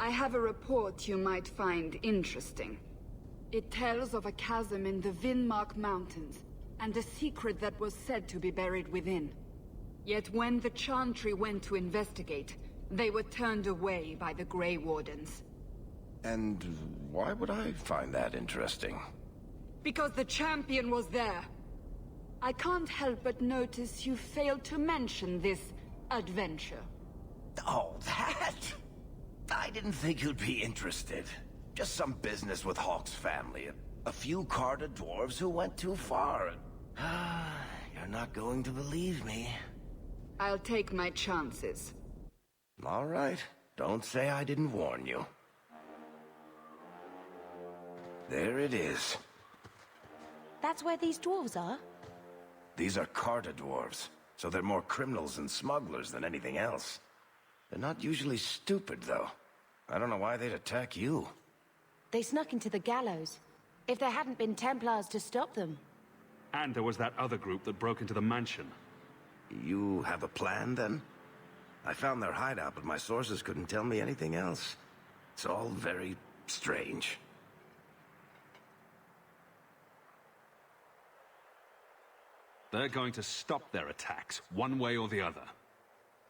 I have a report you might find interesting. It tells of a chasm in the Vimmark Mountains, and a secret that was said to be buried within. Yet when the Chantry went to investigate, they were turned away by the Grey Wardens. And why would I find that interesting? Because the champion was there. I can't help but notice you failed to mention this adventure. Oh, that? I didn't think you'd be interested. Just some business with Hawk's family. A few carded dwarves who went too far. You're not going to believe me. I'll take my chances. All right. Don't say I didn't warn you. There it is. That's where these dwarves are? These are carded dwarves, so they're more criminals and smugglers than anything else. They're not usually stupid, though. I don't know why they'd attack you. They snuck into the gallows. If there hadn't been Templars to stop them. And there was that other group that broke into the mansion. You have a plan, then? I found their hideout, but my sources couldn't tell me anything else. It's all very strange. They're going to stop their attacks, one way or the other.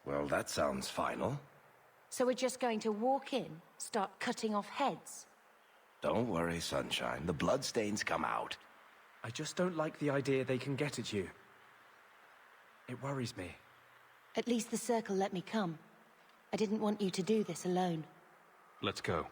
Well, that sounds final. So we're just going to walk in, start cutting off heads? Don't worry, Sunshine. The bloodstains come out. I just don't like the idea they can get at you. It worries me. At least the Circle let me come. I didn't want you to do this alone. Let's go.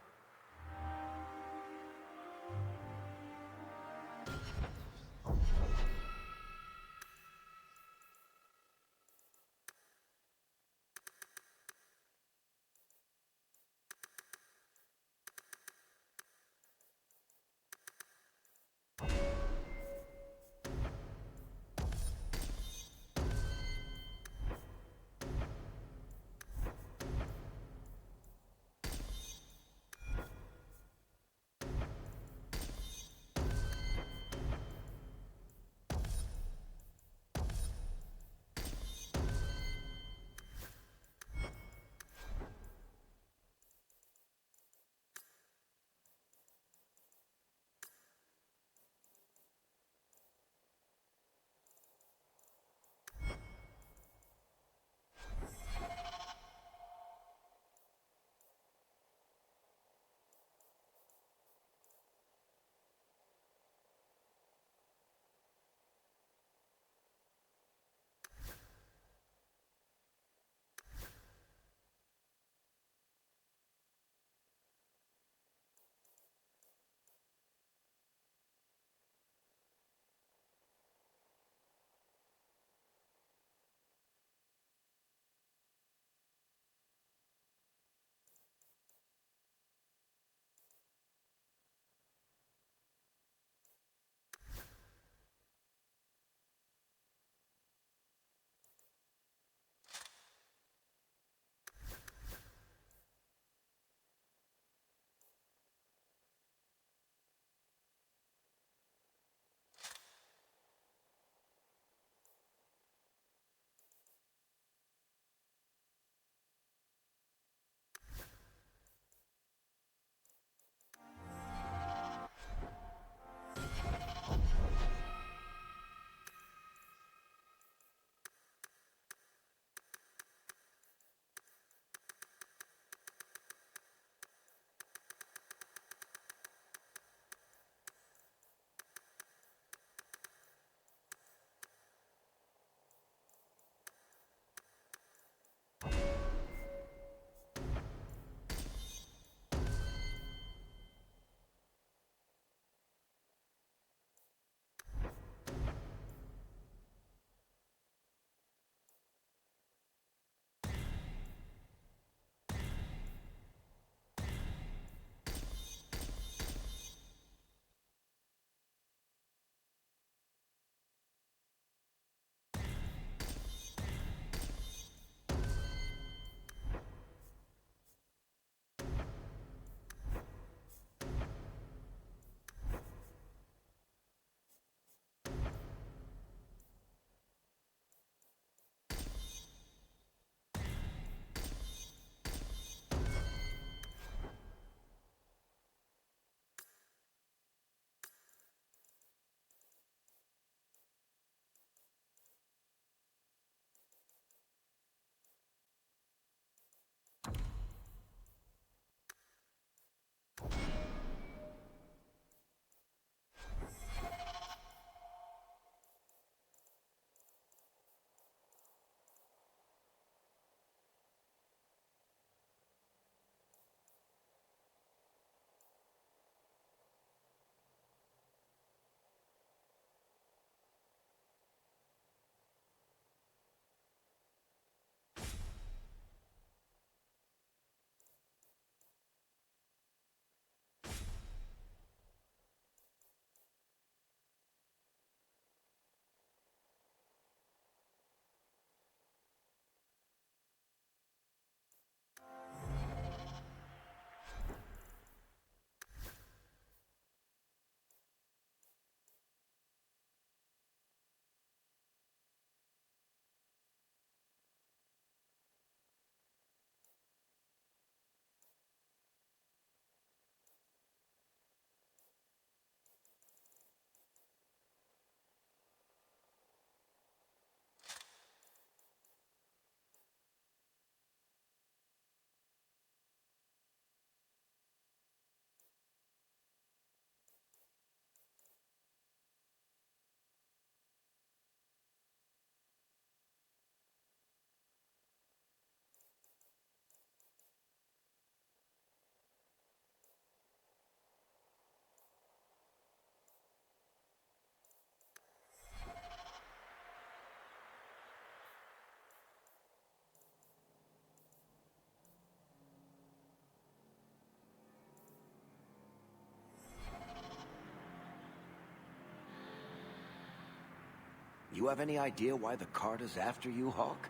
You have any idea why the Carter's after you, Hawk?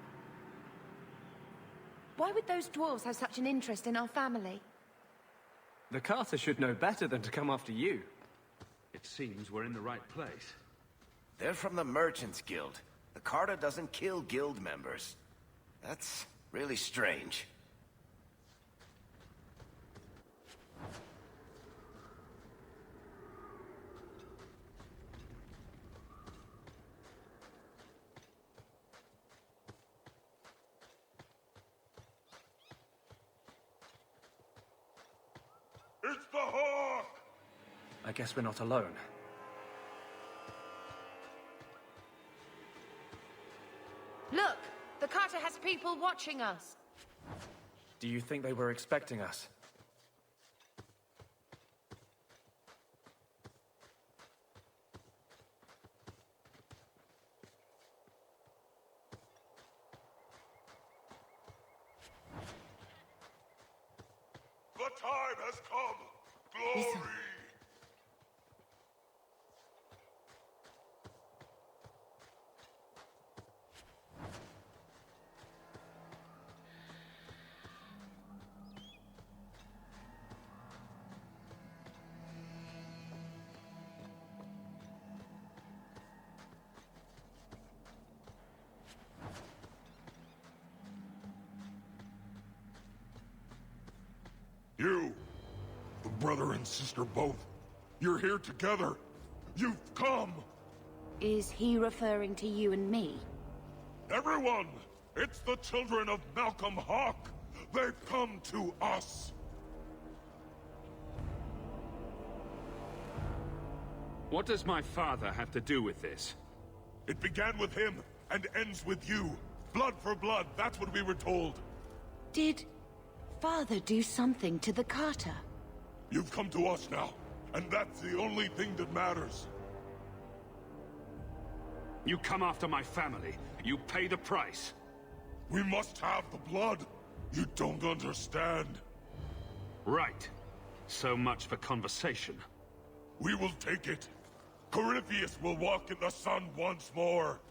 Why would those dwarves have such an interest in our family? The Carter should know better than to come after you. It seems we're in the right place. They're from the Merchants Guild. The Carter doesn't kill guild members. That's really strange. It's the Hawk! I guess we're not alone. Look! The Carter has people watching us. Do you think they were expecting us? The time has come! Glory! Listen. You, the brother and sister both, you're here together. You've come! Is he referring to you and me? Everyone! It's the children of Malcolm Hawk! They've come to us! What does my father have to do with this? It began with him and ends with you. Blood for blood, that's what we were told. Did Father do something to the Carter? You've come to us now, and that's the only thing that matters. You come after my family. You pay the price. We must have the blood. You don't understand. Right. So much for conversation. We will take it. Corypheus will walk in the sun once more.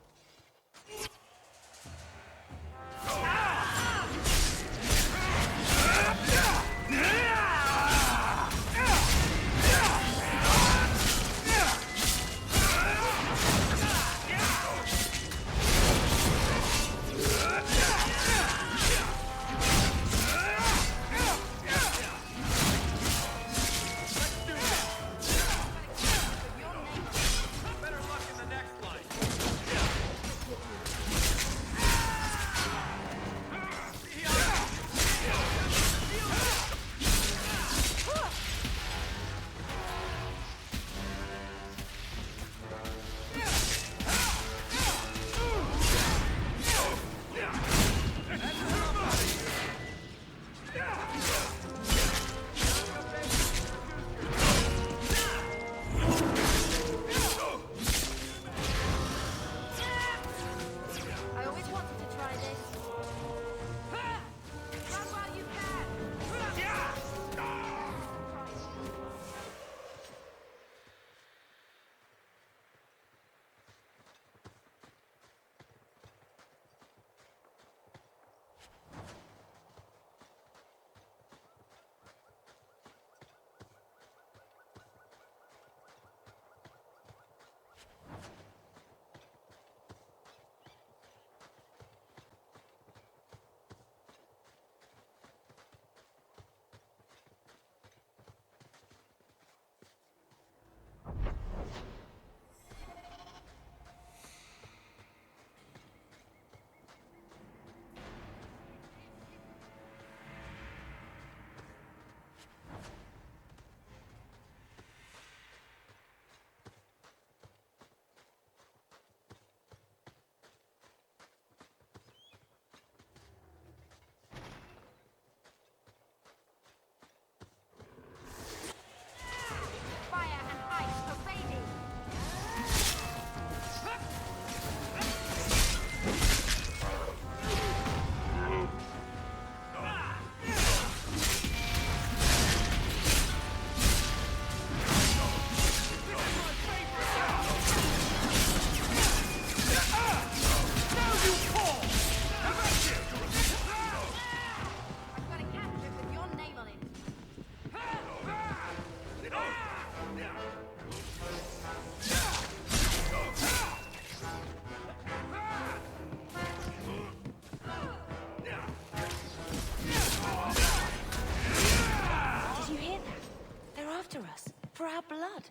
after us, for our blood.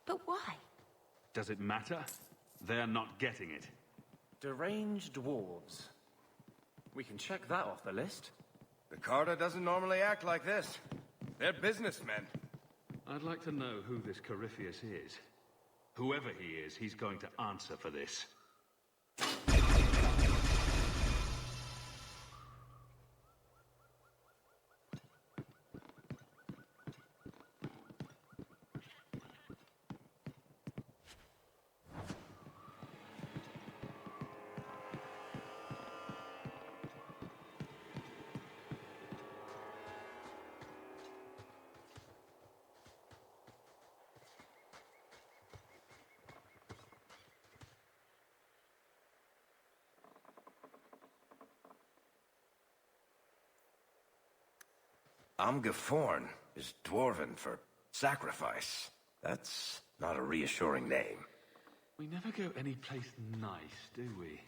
But why? Does it matter? They're not getting it. Deranged dwarves. We can check that off the list. The Carter doesn't normally act like this. They're businessmen. I'd like to know who this Corypheus is. Whoever he is, he's going to answer for this. Amgeforn is Dwarven for sacrifice. That's not a reassuring name. We never go any place nice, do we?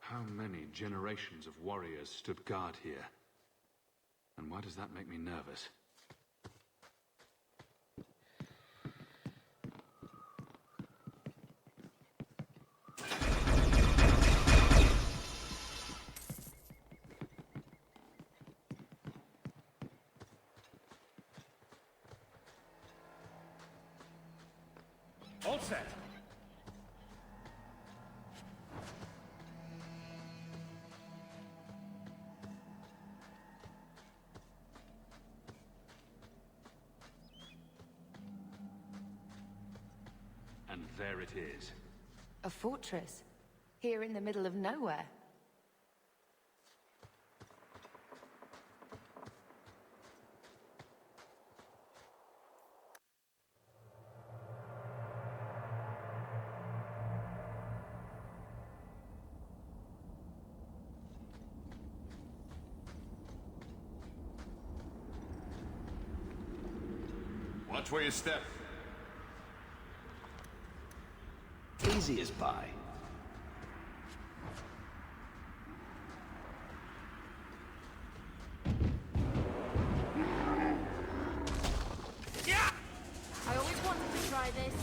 How many generations of warriors stood guard here? And why does that make me nervous? All set. And there it is. A fortress. Here in the middle of nowhere. Watch where you step. Easy as pie. I always wanted to try this.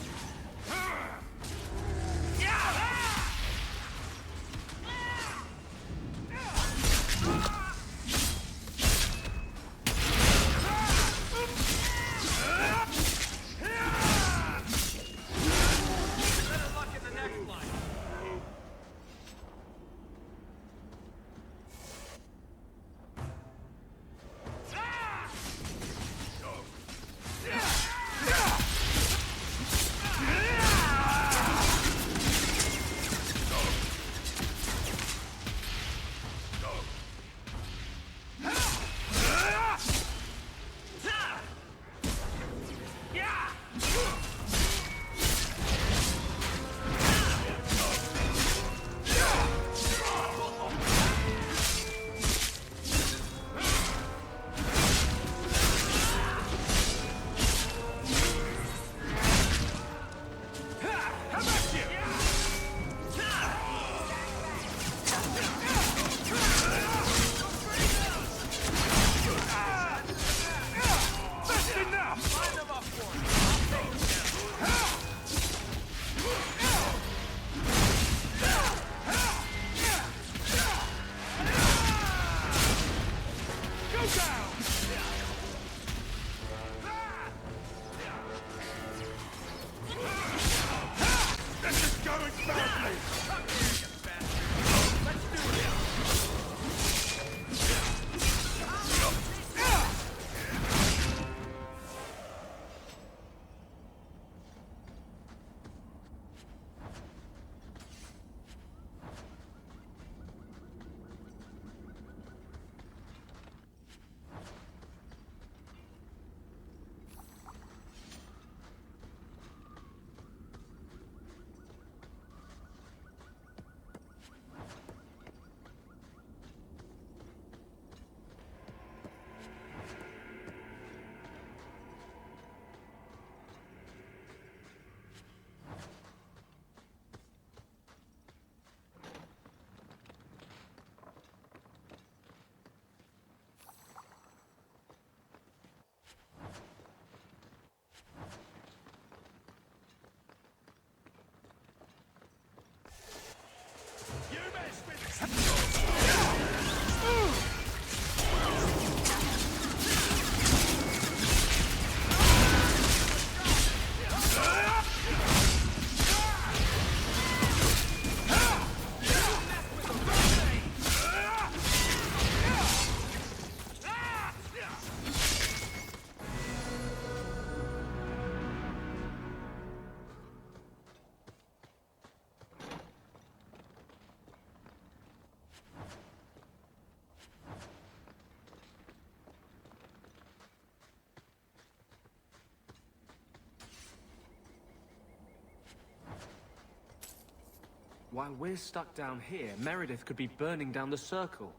While we're stuck down here, Meredith could be burning down the circle.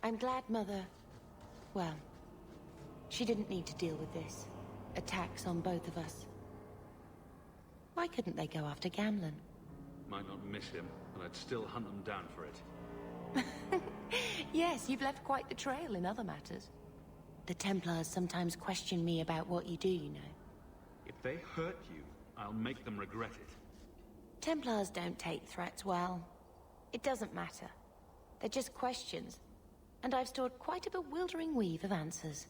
I'm glad Mother... well, she didn't need to deal with this. Attacks on both of us. Why couldn't they go after Gamlen? Might not miss him, but I'd still hunt them down for it. Yes, you've left quite the trail in other matters. The Templars sometimes question me about what you do, you know. If they hurt you, I'll make them regret it. Templars don't take threats well. It doesn't matter. They're just questions. And I've stored quite a bewildering weave of answers.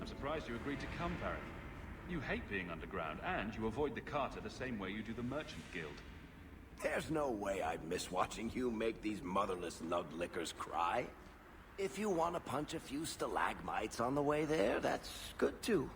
Surprised you agreed to come, Farrell. You hate being underground, and you avoid the Carter the same way you do the Merchant Guild. There's no way I'd miss watching you make these motherless nug-lickers cry. If you want to punch a few stalagmites on the way there, that's good too.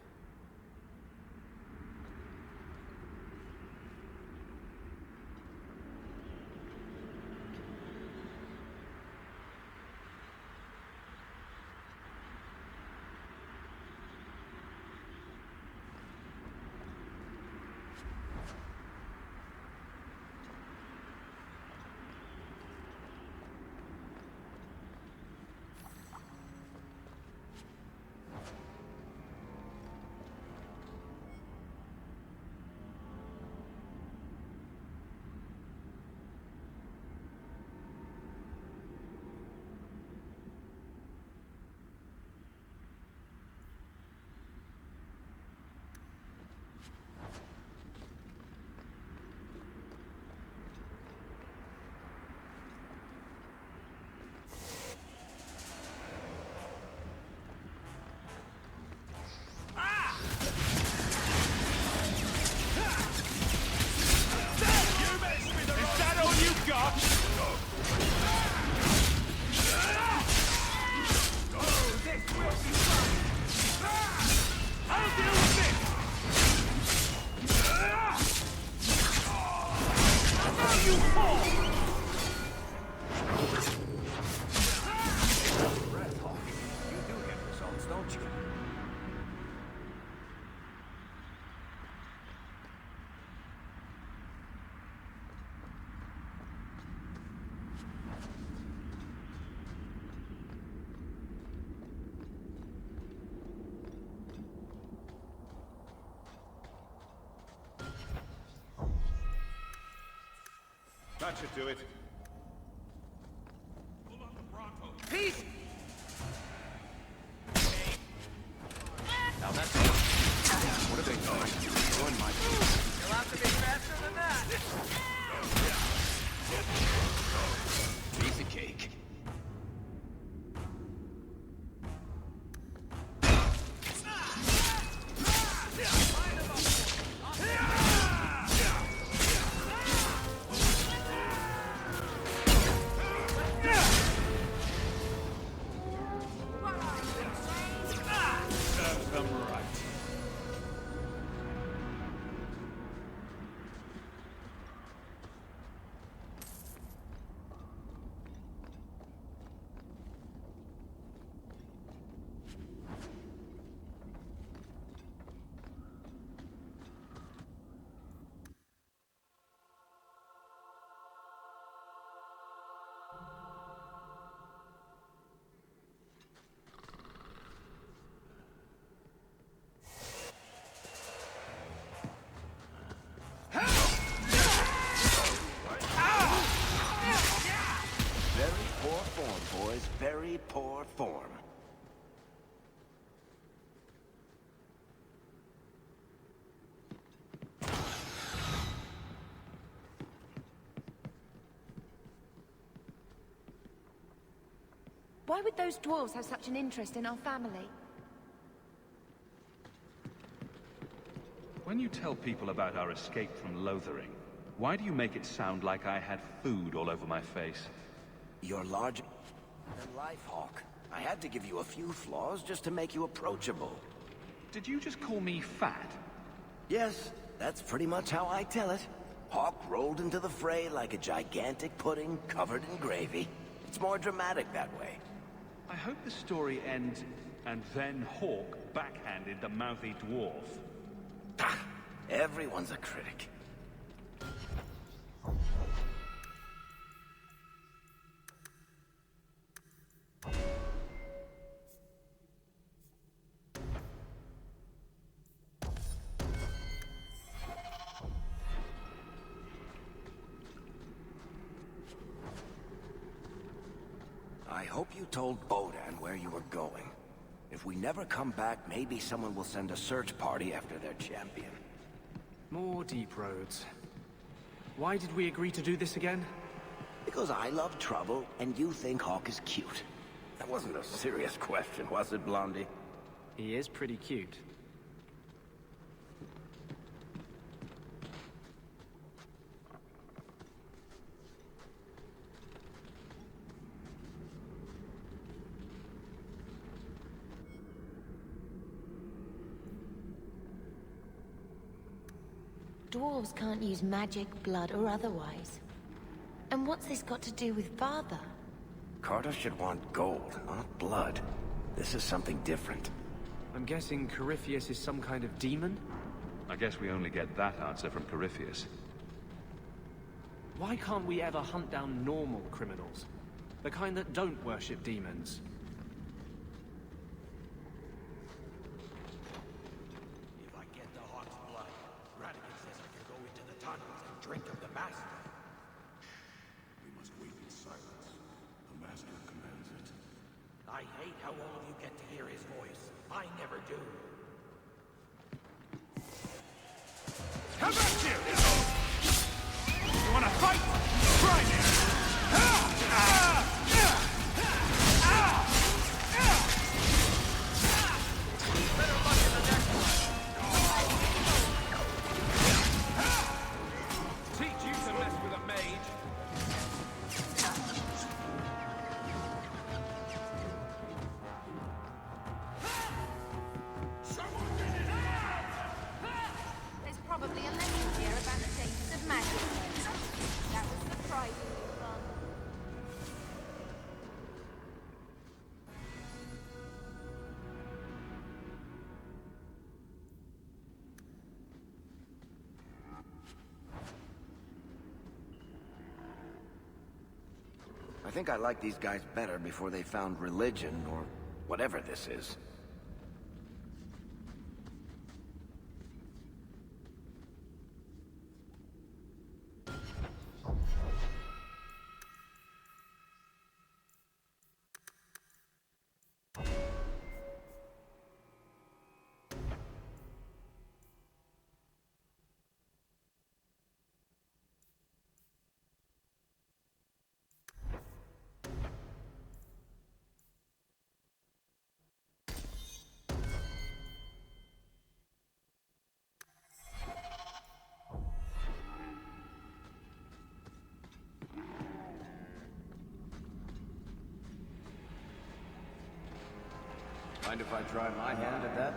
That should do it. Peace! Now that's it. What are they doing? Doing my You'll have to be faster than that. Piece of cake. boy's very poor form. Why would those dwarves have such an interest in our family? When you tell people about our escape from Lothering, why do you make it sound like I had food all over my face? You're larger than life, Hawk. I had to give you a few flaws just to make you approachable. Did you just call me fat? Yes, that's pretty much how I tell it. Hawk rolled into the fray like a gigantic pudding covered in gravy. It's more dramatic that way. I hope the story ends, and then Hawk backhanded the mouthy dwarf. Ah, everyone's a critic. I hope you told Bodan where you were going. If we never come back, maybe someone will send a search party after their champion. More deep roads. Why did we agree to do this again? Because I love trouble, and you think Hawk is cute. That wasn't a serious question, was it, Blondie? He is pretty cute. Dwarves can't use magic, blood, or otherwise. And what's this got to do with father? Carter should want gold, not blood. This is something different. I'm guessing Corypheus is some kind of demon? I guess we only get that answer from Corypheus. Why can't we ever hunt down normal criminals? The kind that don't worship demons? If I get the Hawk's blood, Radigan says I can go into the tunnels and drink of the Master. We must wait in silence. The Master commands it. I hate how all of you get to hear his voice. I never do. Come back here! You wanna fight? Try me! Better luck in the next one. Teach you to mess with a mage. There's probably a legend here about the dangers of magic. That was surprisingly fun. I think I liked these guys better before they found religion, or whatever this is. Mind if I try my hand at that?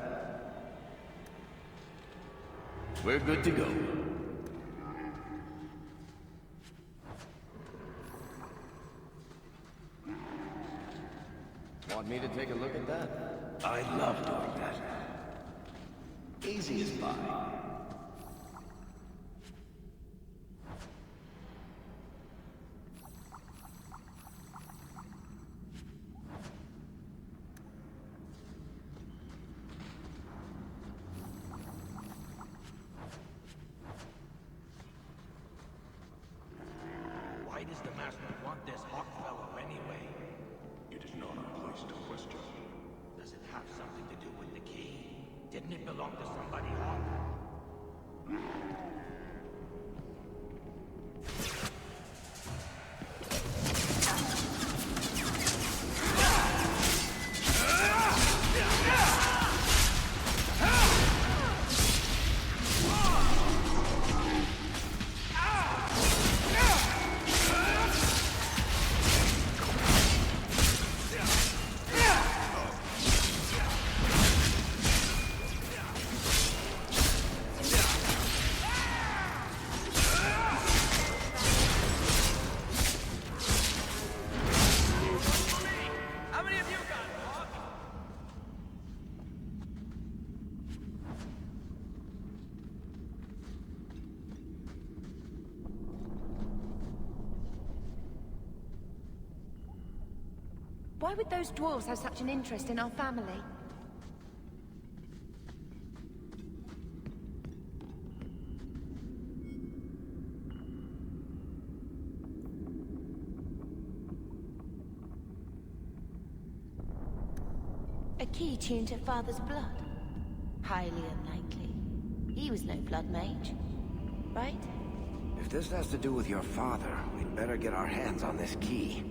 We're good to go. Want me to take a look at that? I love doing that. Easy as pie. Why does the Master want this Hawk fellow anyway? Didn't it belong to somebody, Hawk? Why would those dwarves have such an interest in our family? A key tuned to Father's blood? Highly unlikely. He was no blood mage, right? If this has to do with your father, we'd better get our hands on this key.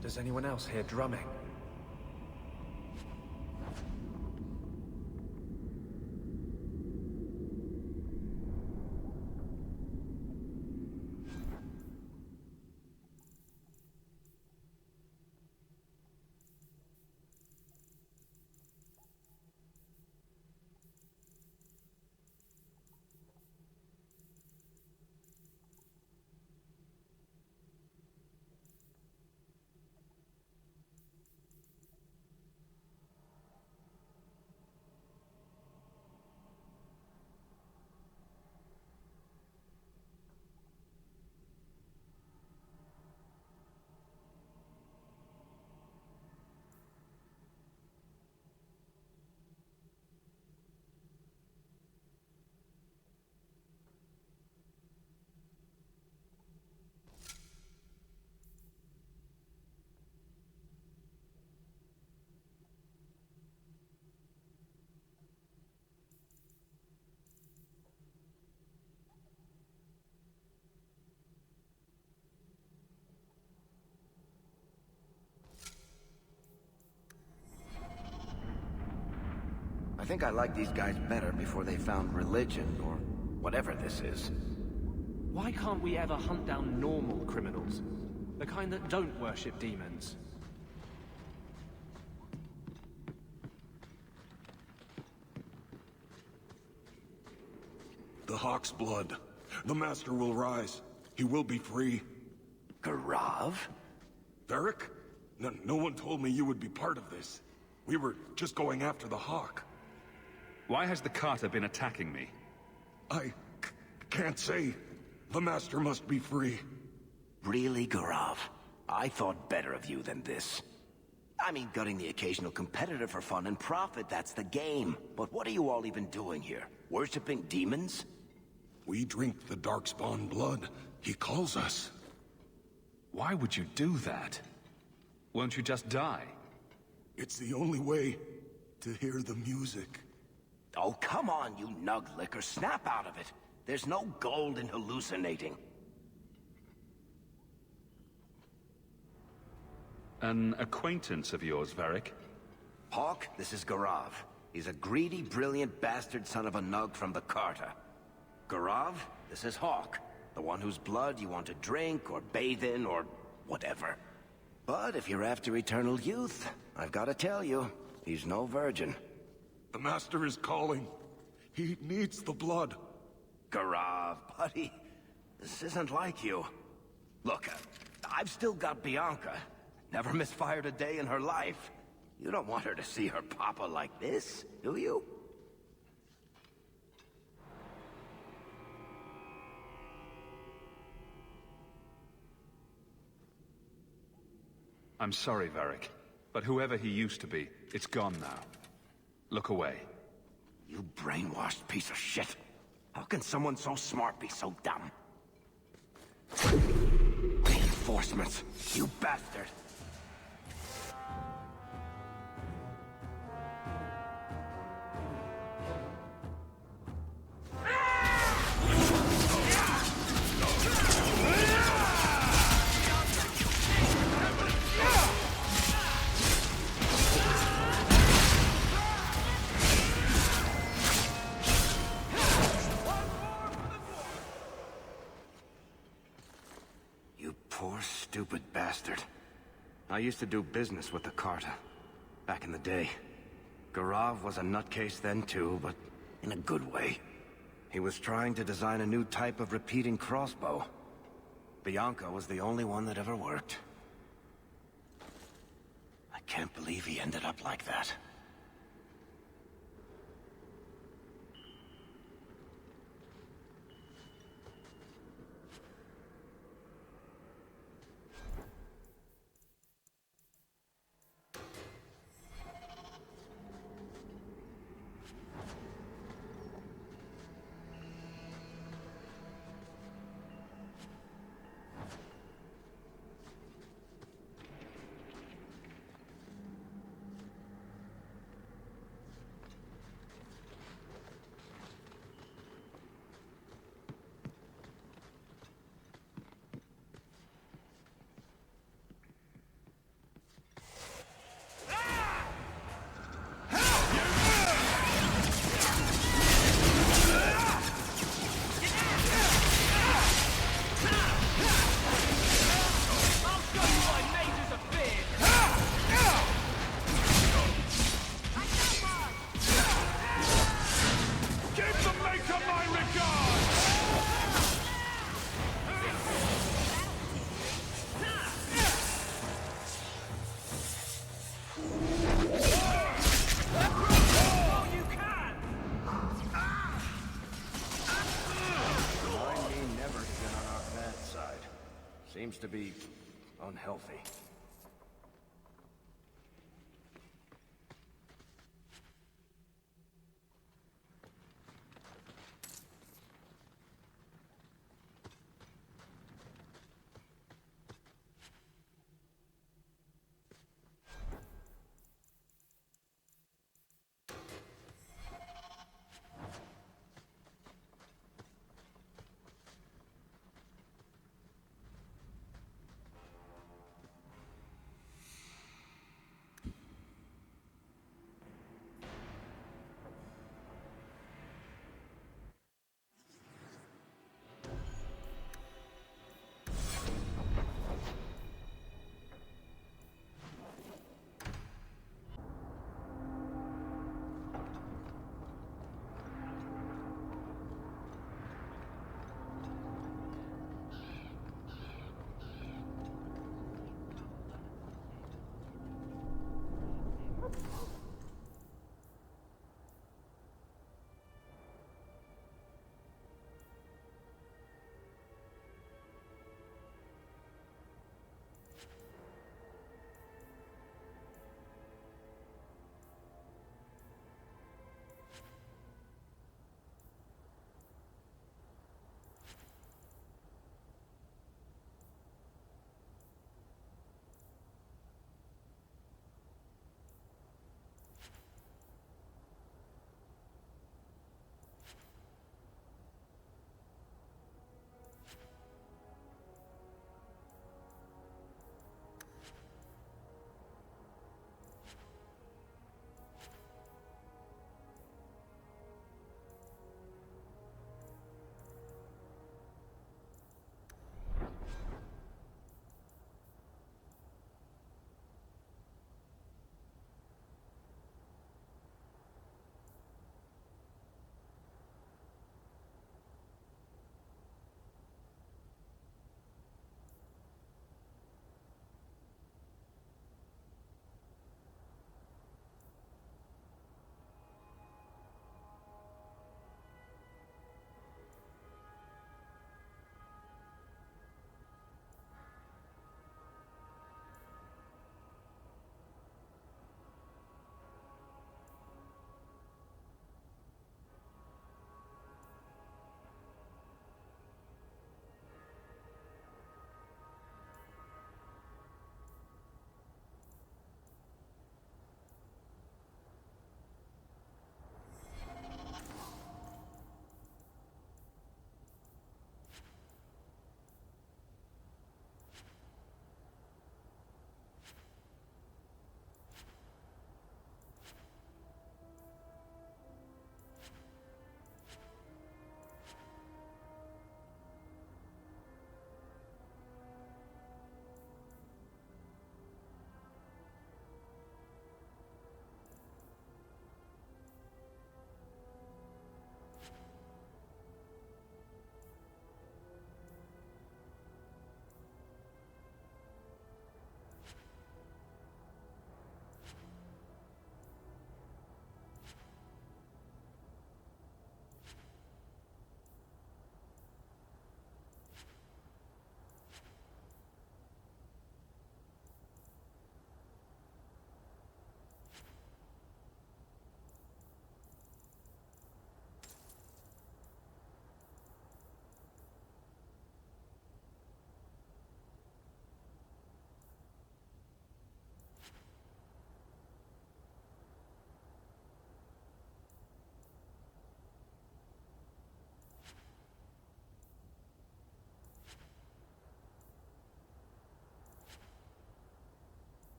Does anyone else hear drumming? I think I liked these guys better before they found religion, or whatever this is. Why can't we ever hunt down normal criminals? The kind that don't worship demons? The Hawk's blood. The Master will rise. He will be free. Garav? Varric? No one told me you would be part of this. We were just going after the Hawk. Why has the Carter been attacking me? I can't say. The Master must be free. Really, Garav? I thought better of you than this. I mean, gutting the occasional competitor for fun and profit, that's the game. But what are you all even doing here? Worshipping demons? We drink the Darkspawn blood. He calls us. Why would you do that? Won't you just die? It's the only way to hear the music. Oh, come on, you nug licker. Snap out of it. There's no gold in hallucinating. An acquaintance of yours, Varric? Hawk, this is Garav. He's a greedy, brilliant bastard son of a nug from the Carter. Garav, this is Hawk. The one whose blood you want to drink, or bathe in, or whatever. But if you're after eternal youth, I've got to tell you, he's no virgin. The Master is calling. He needs the blood. Garav, buddy, this isn't like you. Look, I've still got Bianca. Never misfired a day in her life. You don't want her to see her papa like this, do you? I'm sorry, Varric, but whoever he used to be, it's gone now. Look away. You brainwashed piece of shit. How can someone so smart be so dumb? Reinforcements, you bastard! I used to do business with the Carta. Back in the day. Garav was a nutcase then too, but in a good way. He was trying to design a new type of repeating crossbow. Bianca was the only one that ever worked. I can't believe he ended up like that. Seems to be unhealthy.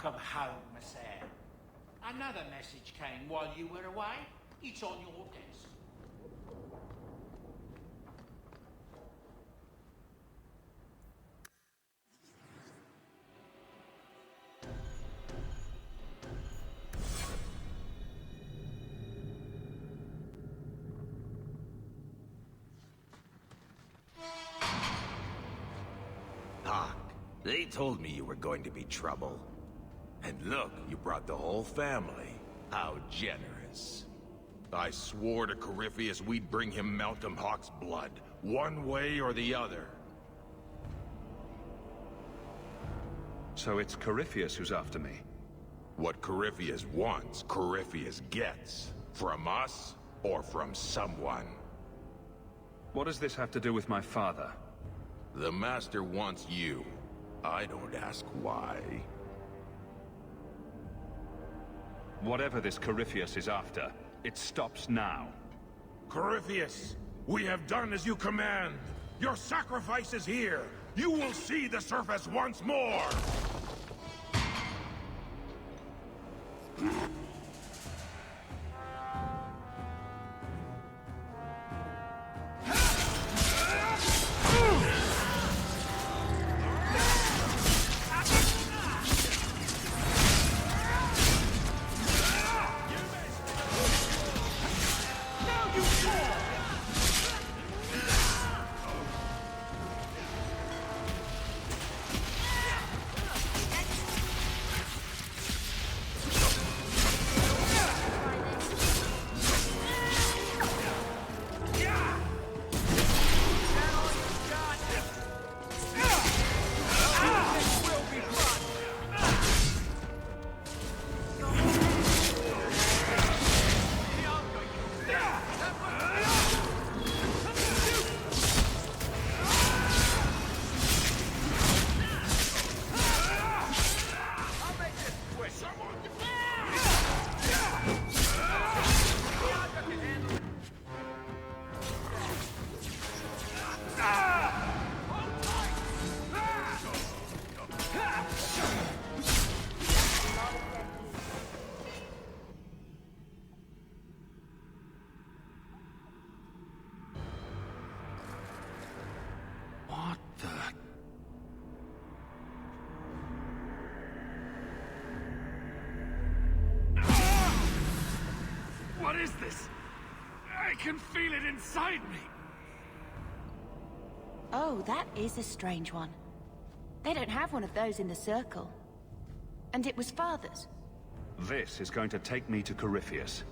Welcome home, sir. Another message came while you were away. It's on your desk. They told me you were going to be trouble. And look, you brought the whole family. How generous. I swore to Corypheus we'd bring him Malcolm Hawk's blood, one way or the other. So it's Corypheus who's after me? What Corypheus wants, Corypheus gets. From us, or from someone. What does this have to do with my father? The Master wants you. I don't ask why. Whatever this Corypheus is after, it stops now. Corypheus, we have done as you command. Your sacrifice is here. You will see the surface once more. What is this? I can feel it inside me. Oh, that is a strange one. They don't have one of those in the circle. And it was Father's. This is going to take me to Corypheus.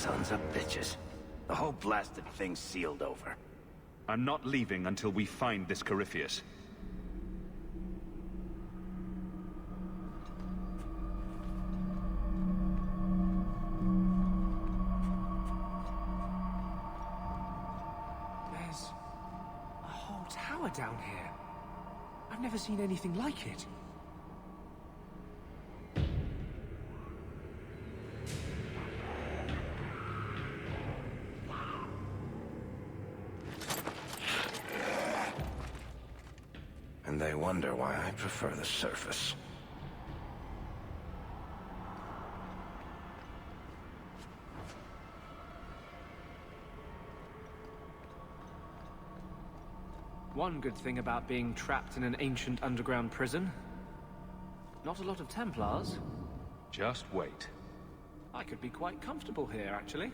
Sons of bitches. The whole blasted thing's sealed over. I'm not leaving until we find this Corypheus. There's a whole tower down here. I've never seen anything like it. And they wonder why I prefer the surface. One good thing about being trapped in an ancient underground prison. Not a lot of Templars. Just wait. I could be quite comfortable here, actually.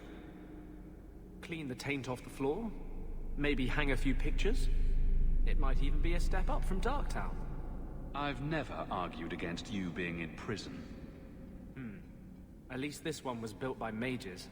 Clean the taint off the floor. Maybe hang a few pictures. It might even be a step up from Darktown. I've never argued against you being in prison. At least this one was built by mages.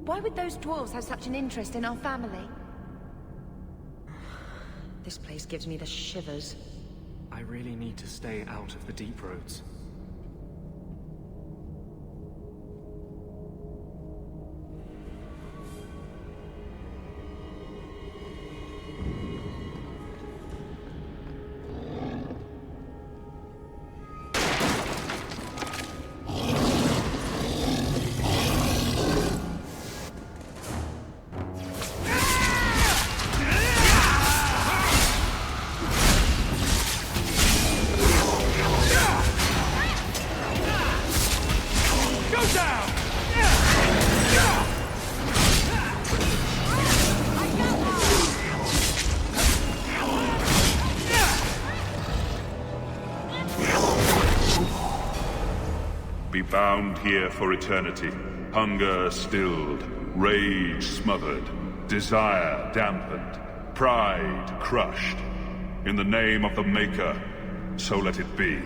Why would those dwarves have such an interest in our family? This place gives me the shivers. I really need to stay out of the deep roads. Bound here for eternity, hunger stilled, rage smothered, desire dampened, pride crushed. In the name of the Maker, so let it be.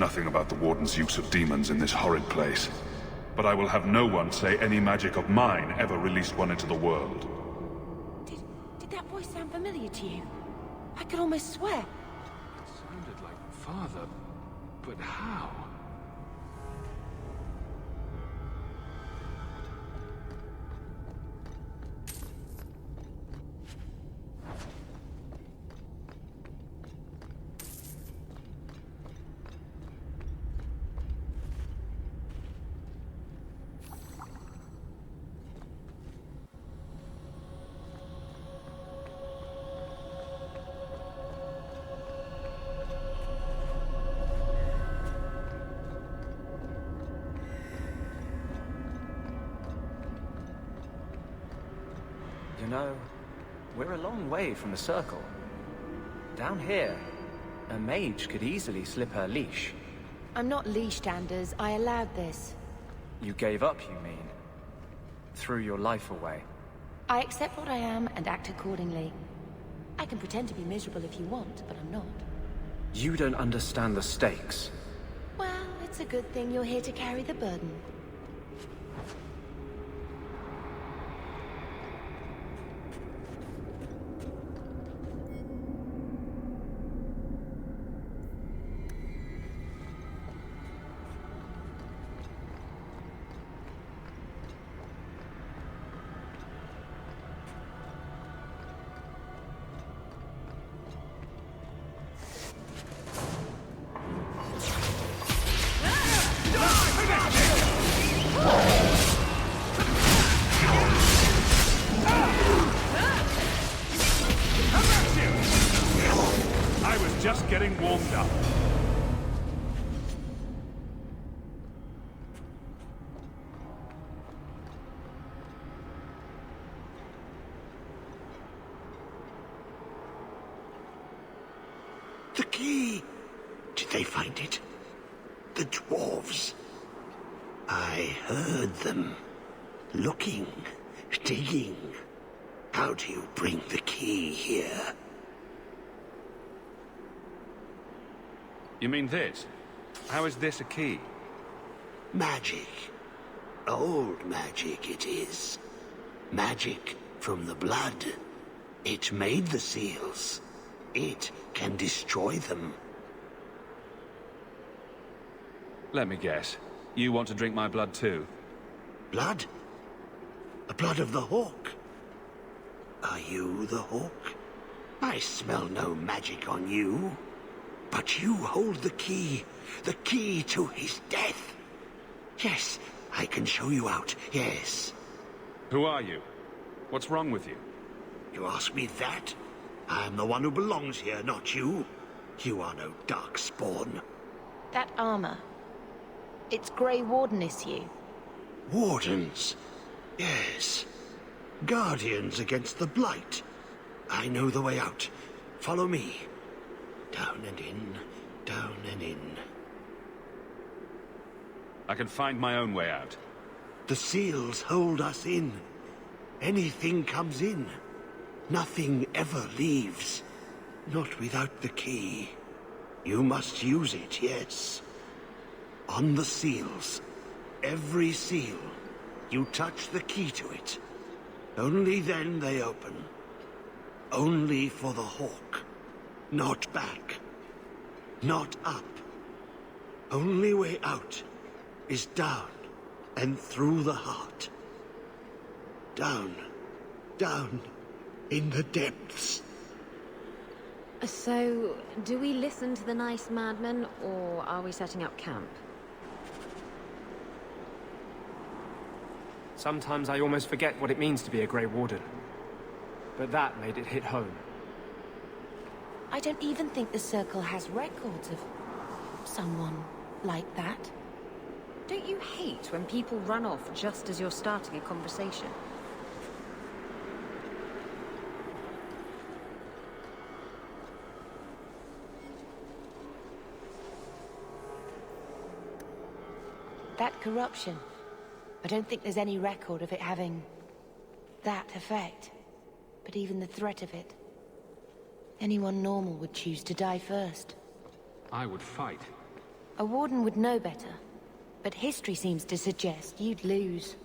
nothing about the Warden's use of demons in this horrid place. But I will have no one say any magic of mine ever released one into the world. Did that voice sound familiar to you? I could almost swear. It sounded like Father, but how? You know, we're a long way from the circle. Down here, a mage could easily slip her leash. I'm not leashed, Anders. I allowed this. You gave up, you mean? Threw your life away. I accept what I am and act accordingly. I can pretend to be miserable if you want, but I'm not. You don't understand the stakes. Well, it's a good thing you're here to carry the burden. Just getting warmed up. The key! Did they find it? The dwarves. I heard them. Looking, digging. How do you bring the key here? You mean this? How is this a key? Magic. Old magic it is. Magic from the blood. It made the seals. It can destroy them. Let me guess. You want to drink my blood too? Blood? The blood of the hawk? Are you the hawk? I smell no magic on you. But you hold the key to his death. Yes, I can show you out, yes. Who are you? What's wrong with you? You ask me that? I'm the one who belongs here, not you. You are no dark spawn. That armor. It's Grey Warden issue. Wardens? Yes. Guardians against the Blight. I know the way out. Follow me. Down and in, down and in. I can find my own way out. The seals hold us in. Anything comes in. Nothing ever leaves. Not without the key. You must use it, yes. On the seals. Every seal. You touch the key to it. Only then they open. Only for the hawk. Not back. Not up. Only way out is down and through the heart. Down. Down in the depths. So, do we listen to the nice madman, or are we setting up camp? Sometimes I almost forget what it means to be a Grey Warden. But that made it hit home. I don't even think the Circle has records of someone like that. Don't you hate when people run off just as you're starting a conversation? That corruption. I don't think there's any record of it having that effect. But even the threat of it. Anyone normal would choose to die first. I would fight. A warden would know better. But history seems to suggest you'd lose.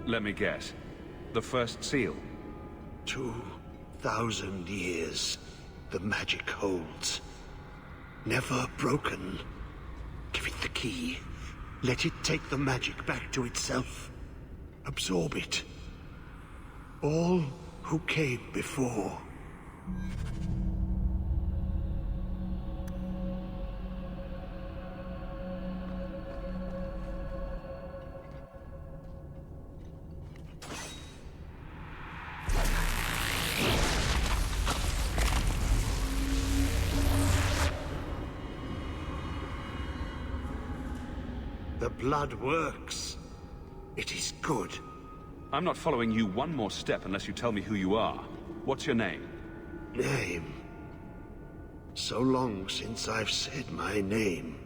Let me guess. The first seal? 2,000 years the magic holds. Never broken. Give it the key. Let it take the magic back to itself. Absorb it. All who came before. The blood works. It is good. I'm not following you one more step unless you tell me who you are. What's your name? Name? So long since I've said my name.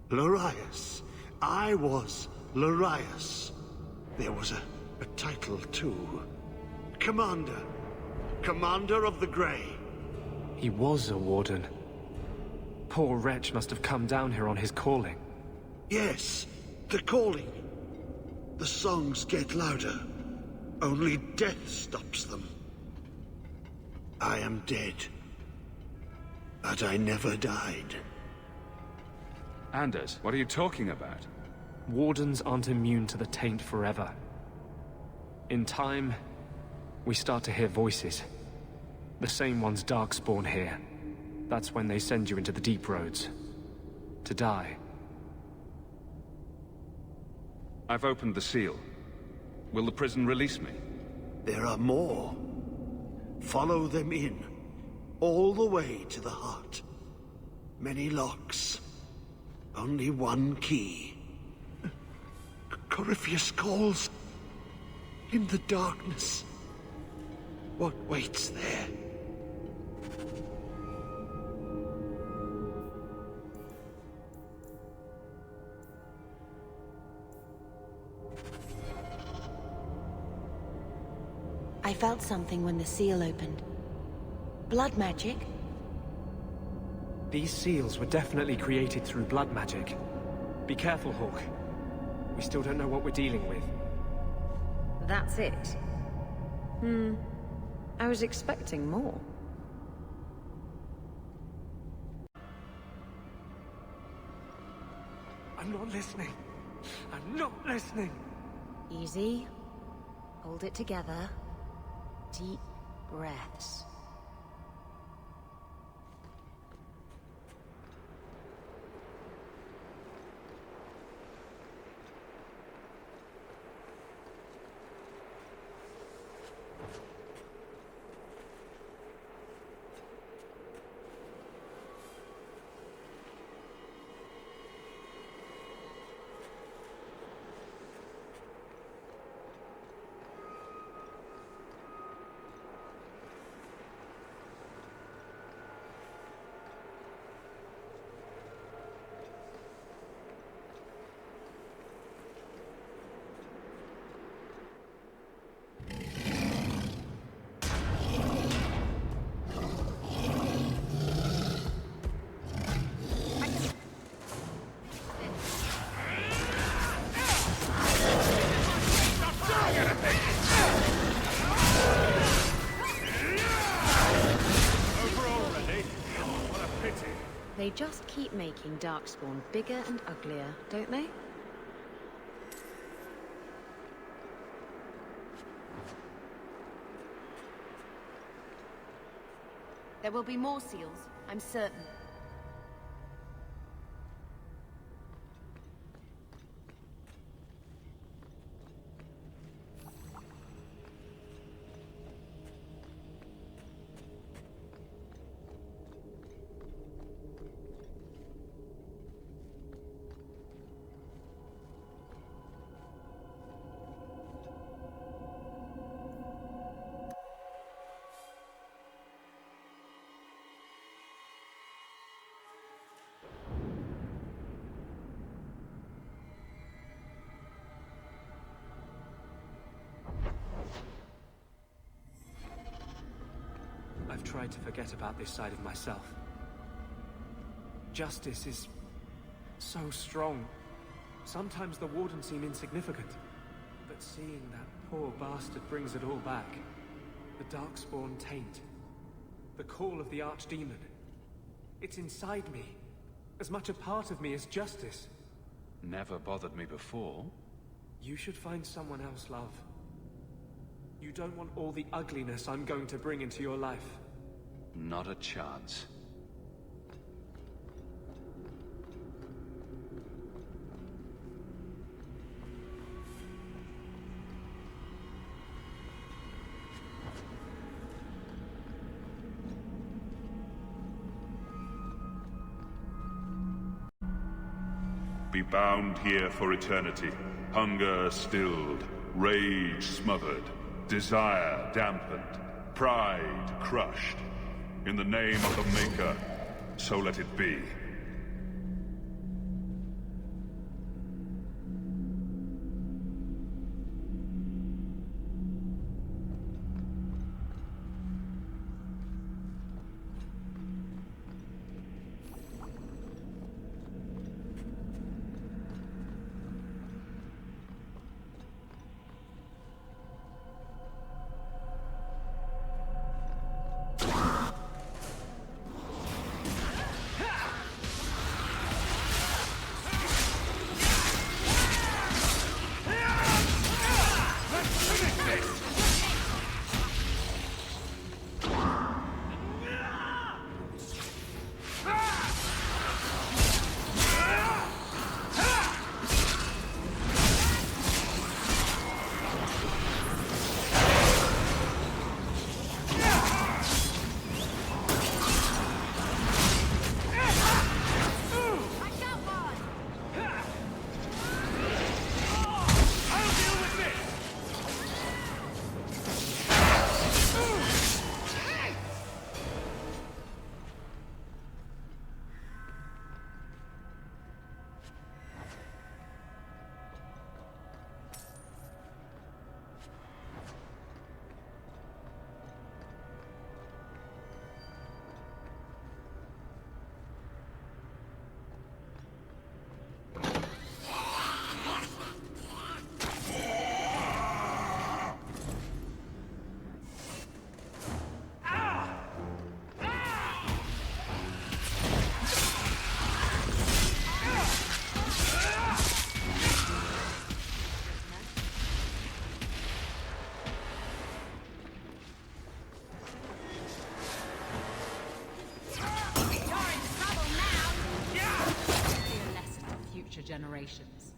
Larius. I was Larius. There was a title too. Commander. Commander of the Grey. He was a warden. Poor wretch must have come down here on his calling. Yes, the calling. The songs get louder. Only death stops them. I am dead. But I never died. Anders, what are you talking about? Wardens aren't immune to the taint forever. In time, we start to hear voices. The same ones Darkspawn hear. That's when they send you into the deep roads. To die. I've opened the seal. Will the prison release me? There are more. Follow them in. All the way to the heart. Many locks. Only one key. Corypheus calls. In the darkness. What waits there? I felt something when the seal opened. Blood magic? These seals were definitely created through blood magic. Be careful, Hawk. We still don't know what we're dealing with. That's it. I was expecting more. I'm not listening. I'm not listening. Easy. Hold it together. Deep breaths. They just keep making Darkspawn bigger and uglier, don't they? There will be more seals, I'm certain. I've tried to forget about this side of myself. Justice is so strong. Sometimes the Wardens seem insignificant. But seeing that poor bastard brings it all back. The Darkspawn taint. The call of the Archdemon. It's inside me. As much a part of me as justice. Never bothered me before. You should find someone else, love. You don't want all the ugliness I'm going to bring into your life. Not a chance. Be bound here for eternity. Hunger stilled, rage smothered, desire dampened, pride crushed. In the name of the Maker, so let it be. Generations.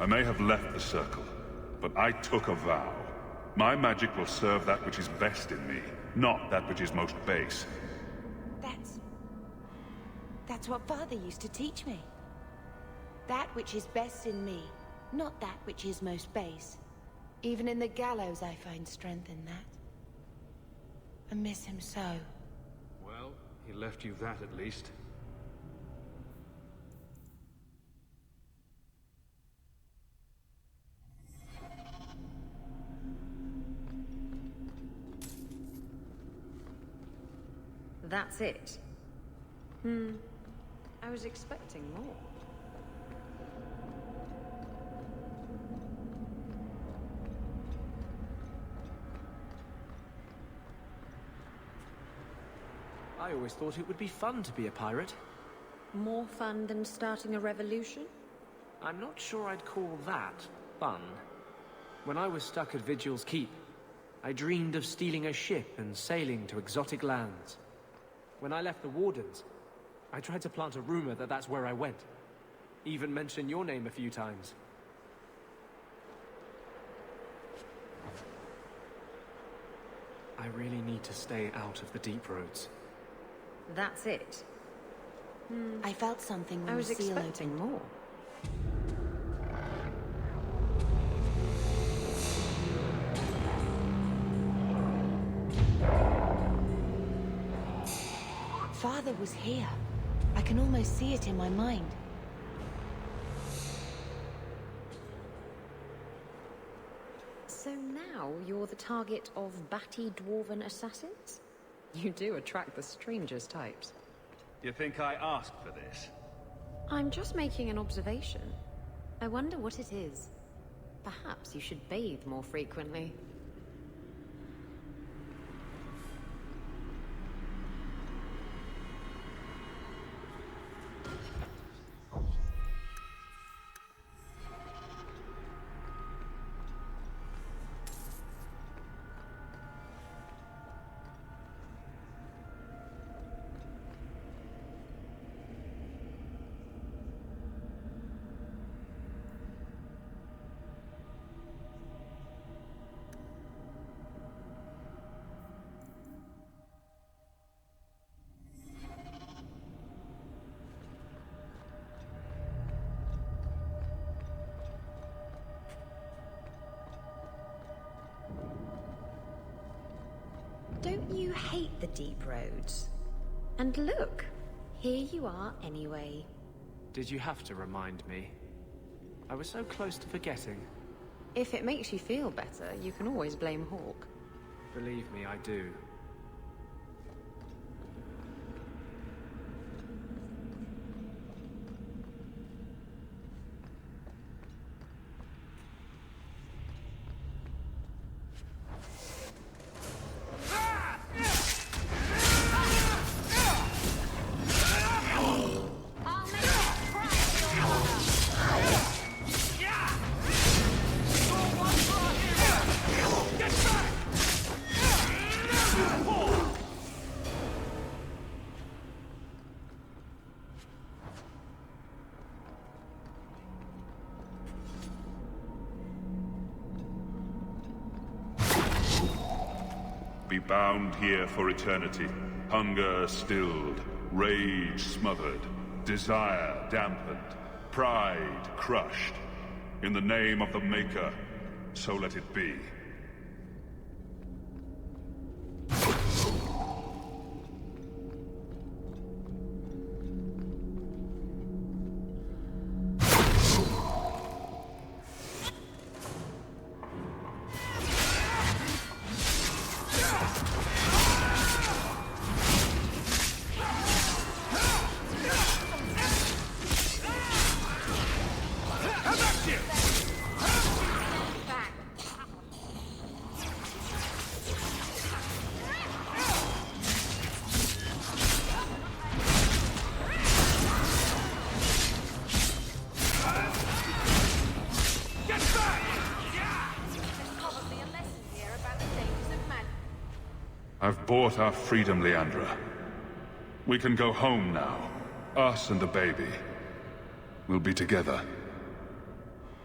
I may have left the circle, but I took a vow. My magic will serve that which is best in me, not that which is most base. That's what Father used to teach me. That which is best in me, not that which is most base. Even in the gallows I find strength in that. I miss him so. Well, he left you that at least. That's it. I was expecting more. I always thought it would be fun to be a pirate. More fun than starting a revolution? I'm not sure I'd call that fun. When I was stuck at Vigil's Keep, I dreamed of stealing a ship and sailing to exotic lands. When I left the Wardens, I tried to plant a rumor that that's where I went. Even mention your name a few times. I really need to stay out of the deep roads. That's it. I felt something when I was the seal expecting opened. more. Father was here. I can almost see it in my mind. So now you're the target of batty dwarven assassins? You do attract the strangest types. You think I asked for this? I'm just making an observation. I wonder what it is. Perhaps you should bathe more frequently. Don't you hate the deep roads? And look, here you are anyway. Did you have to remind me? I was so close to forgetting. If it makes you feel better, you can always blame Hawk. Believe me, I do. Be bound here for eternity. Hunger stilled, rage smothered, desire dampened, pride crushed. In the name of the Maker, so let it be. I've bought our freedom, Leandra. We can go home now. Us and the baby. We'll be together.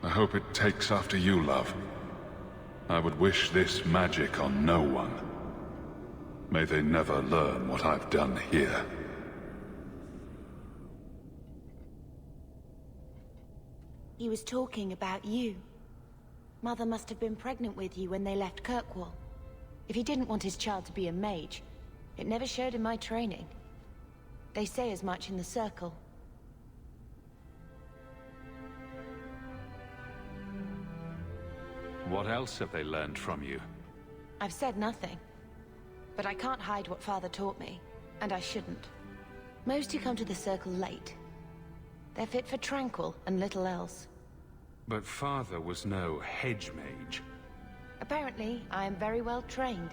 I hope it takes after you, love. I would wish this magic on no one. May they never learn what I've done here. He was talking about you. Mother must have been pregnant with you when they left Kirkwall. If he didn't want his child to be a mage, it never showed in my training. They say as much in the Circle. What else have they learned from you? I've said nothing. But I can't hide what Father taught me, and I shouldn't. Most who come to the Circle late. They're fit for Tranquil and little else. But Father was no hedge mage. Apparently, I am very well trained.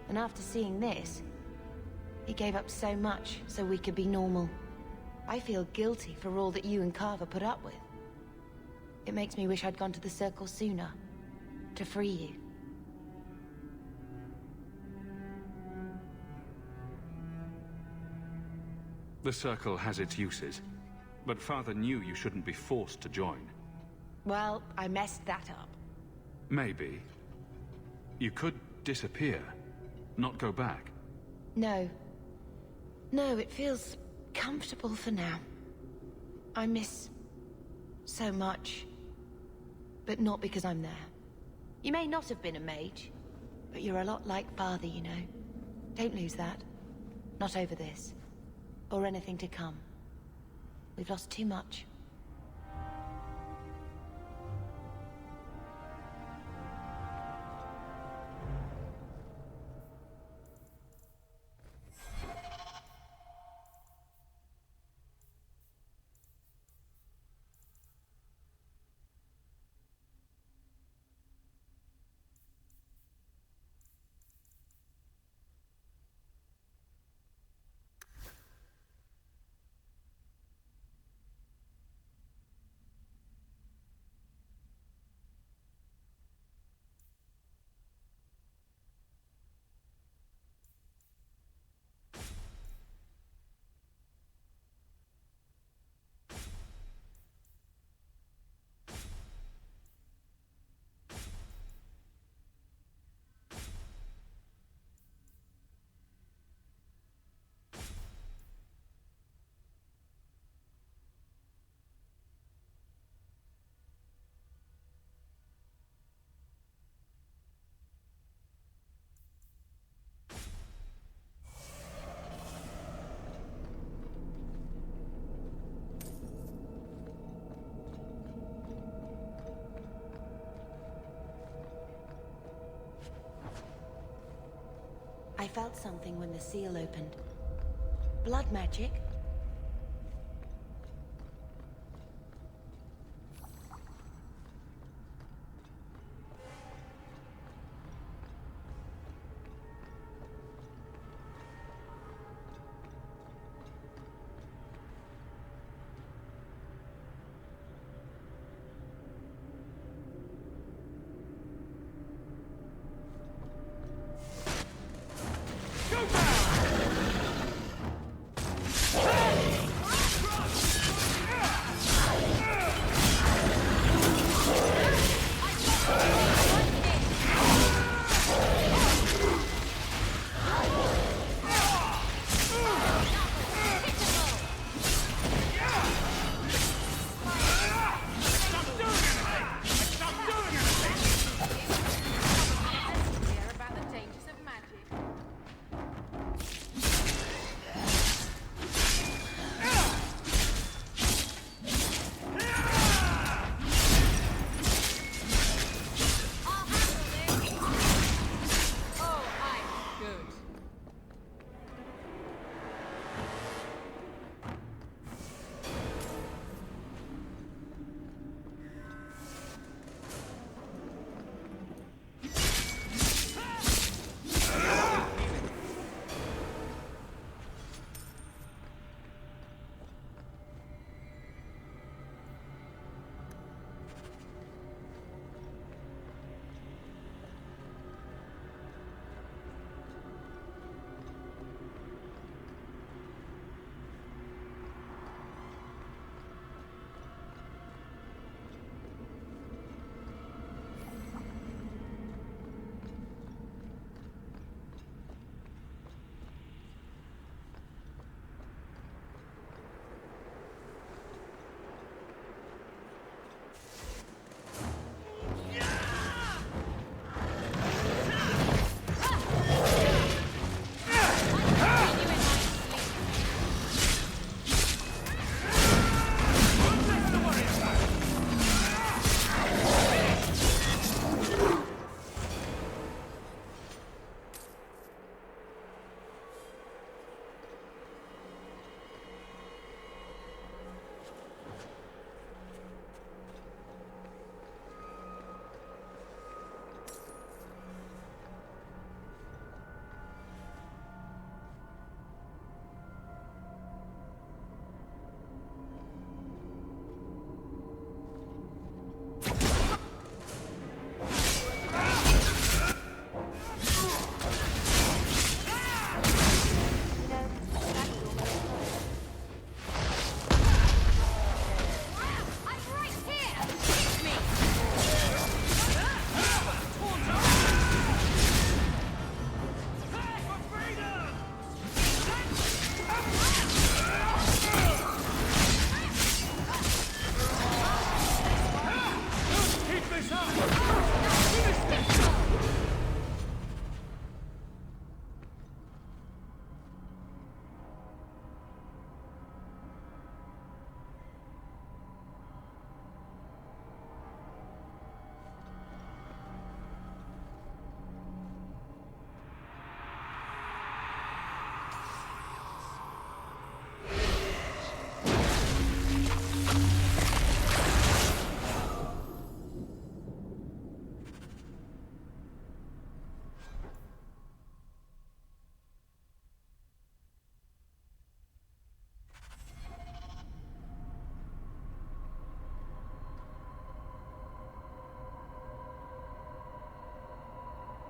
And after seeing this, he gave up so much so we could be normal. I feel guilty for all that you and Carver put up with. It makes me wish I'd gone to the Circle sooner. To free you. The Circle has its uses, but Father knew you shouldn't be forced to join. Well, I messed that up. Maybe. You could disappear, not go back. No. No, it feels comfortable for now. I miss so much, but not because I'm there. You may not have been a mage, but you're a lot like Father, you know. Don't lose that. Not over this. Or anything to come. We've lost too much. I felt something when the seal opened. Blood magic?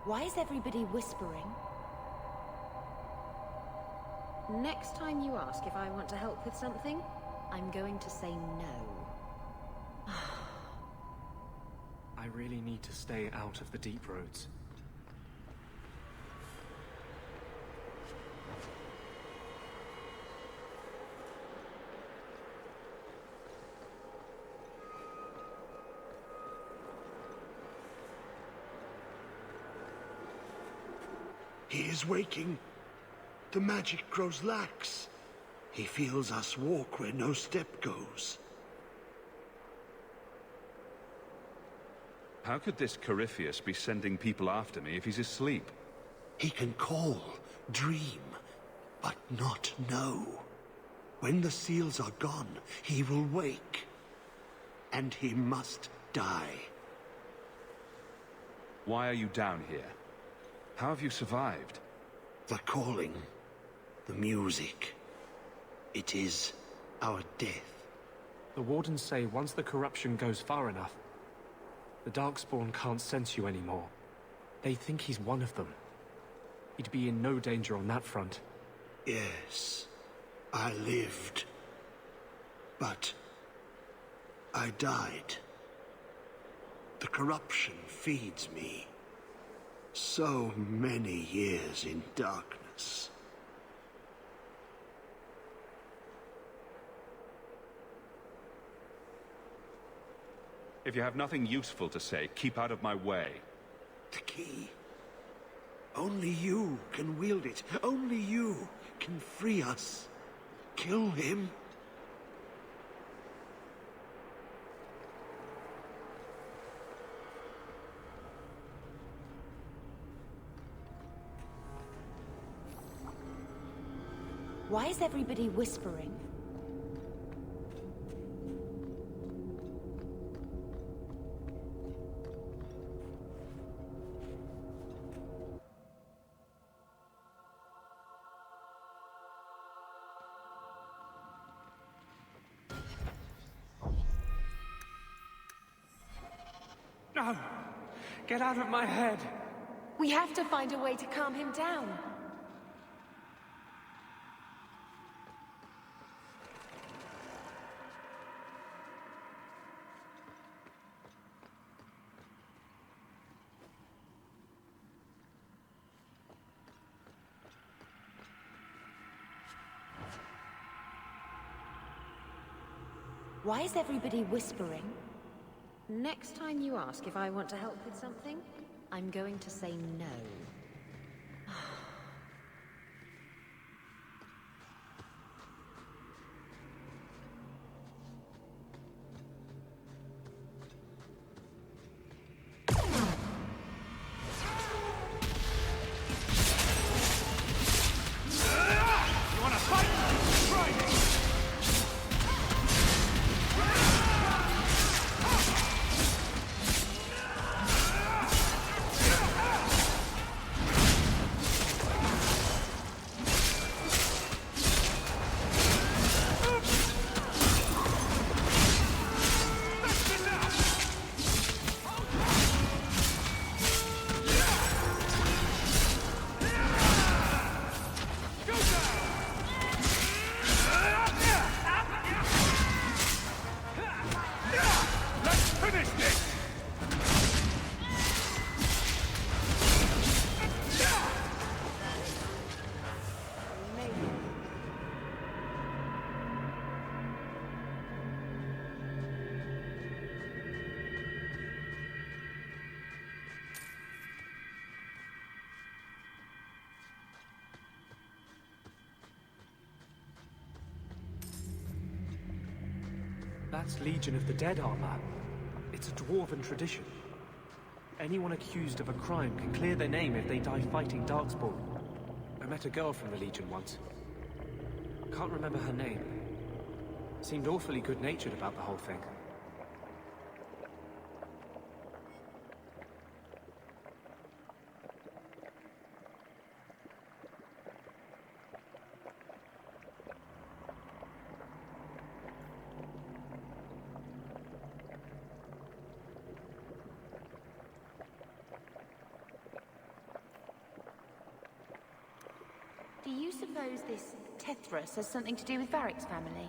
Why is everybody whispering? Next time you ask if I want to help with something, I'm going to say no. I really need to stay out of the deep roads. He is waking. The magic grows lax. He feels us walk where no step goes. How could this Corypheus be sending people after me if he's asleep? He can call, dream, but not know. When the seals are gone, he will wake. And he must die. Why are you down here? How have you survived? The calling, the music. It is our death. The wardens say once the corruption goes far enough, the Darkspawn can't sense you anymore. They think he's one of them. He'd be in no danger on that front. Yes, I lived. But I died. The corruption feeds me. So many years in darkness. If you have nothing useful to say, keep out of my way. The key. Only you can wield it. Only you can free us. Kill him. Why is everybody whispering? No! Get out of my head! We have to find a way to calm him down. Why is everybody whispering? Next time you ask if I want to help with something, I'm going to say no. That's Legion of the Dead armor. It's a dwarven tradition. Anyone accused of a crime can clear their name if they die fighting Darkspawn. I met a girl from the Legion once. Can't remember her name. Seemed awfully good-natured about the whole thing. you suppose this Tethras has something to do with Varric's family?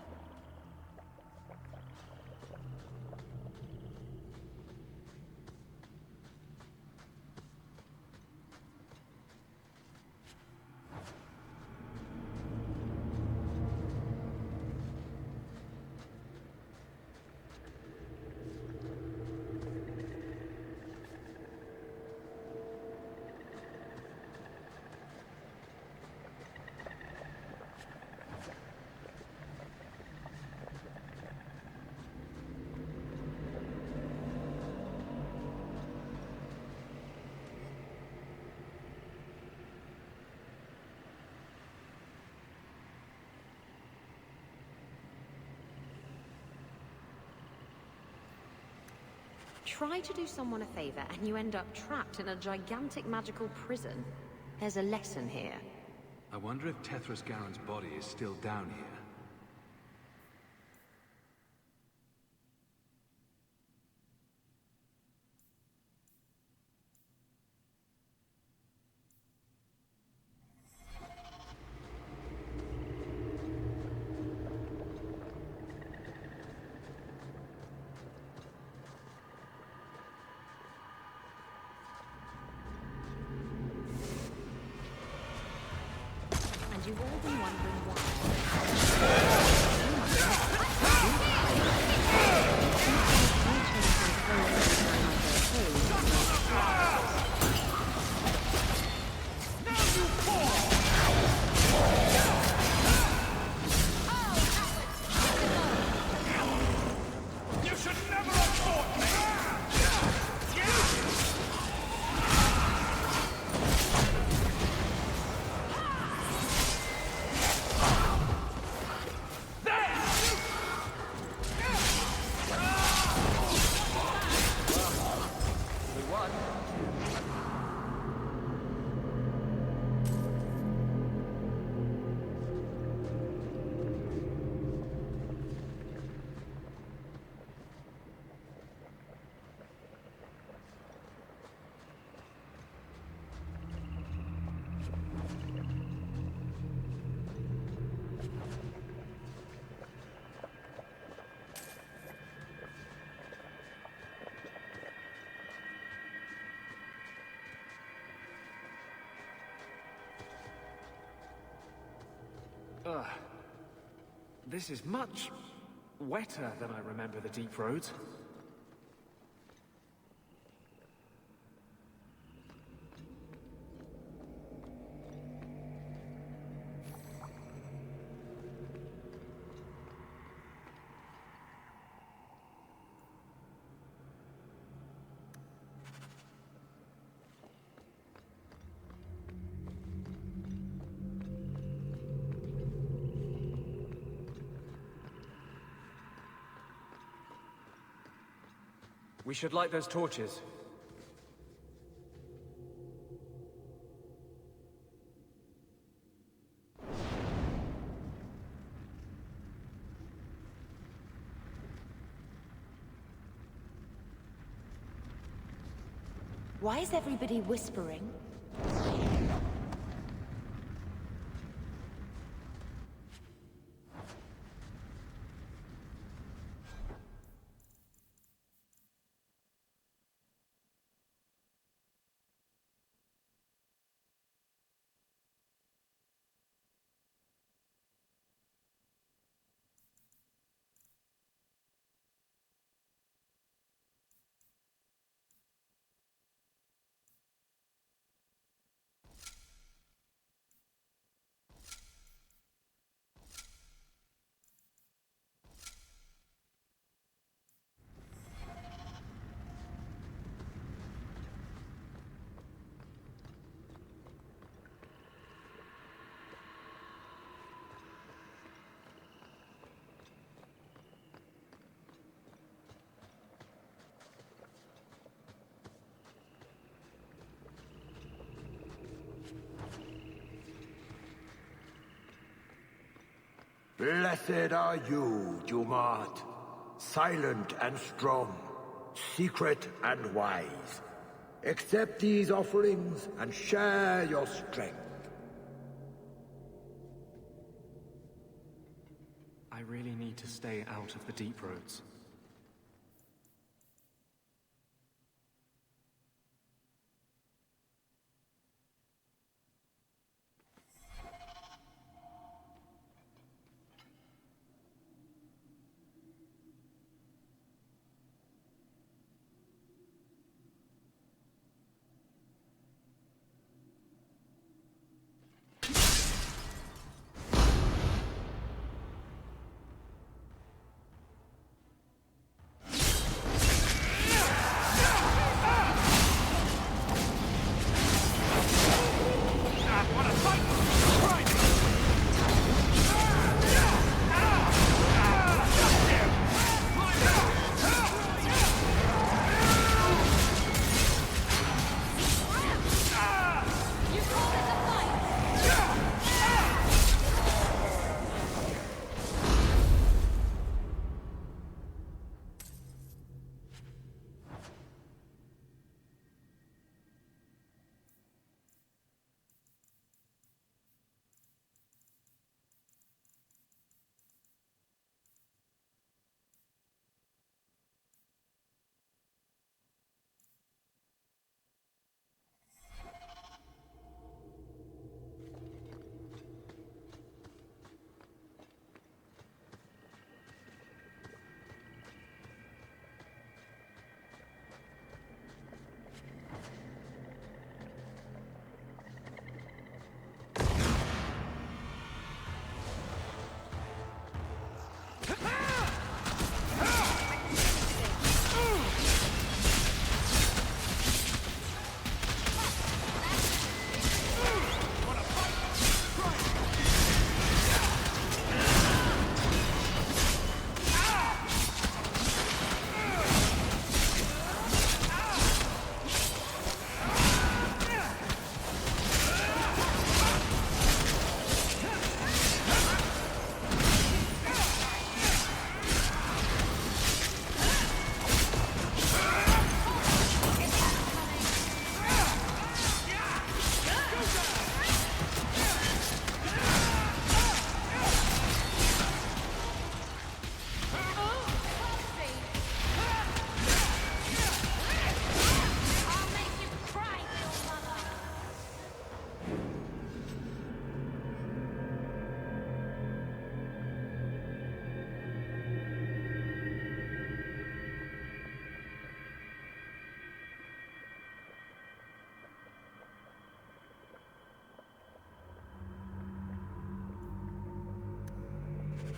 Try to do someone a favor and you end up trapped in a gigantic magical prison. There's a lesson here. I wonder if Tethras Garen's body is still down here. You've all been wondering why. You should never have fought me! This is much wetter than I remember the deep roads. We should light those torches. Why is everybody whispering? Blessed are you, Dumat, silent and strong, secret and wise. Accept these offerings and share your strength. really need to stay out of the deep roads.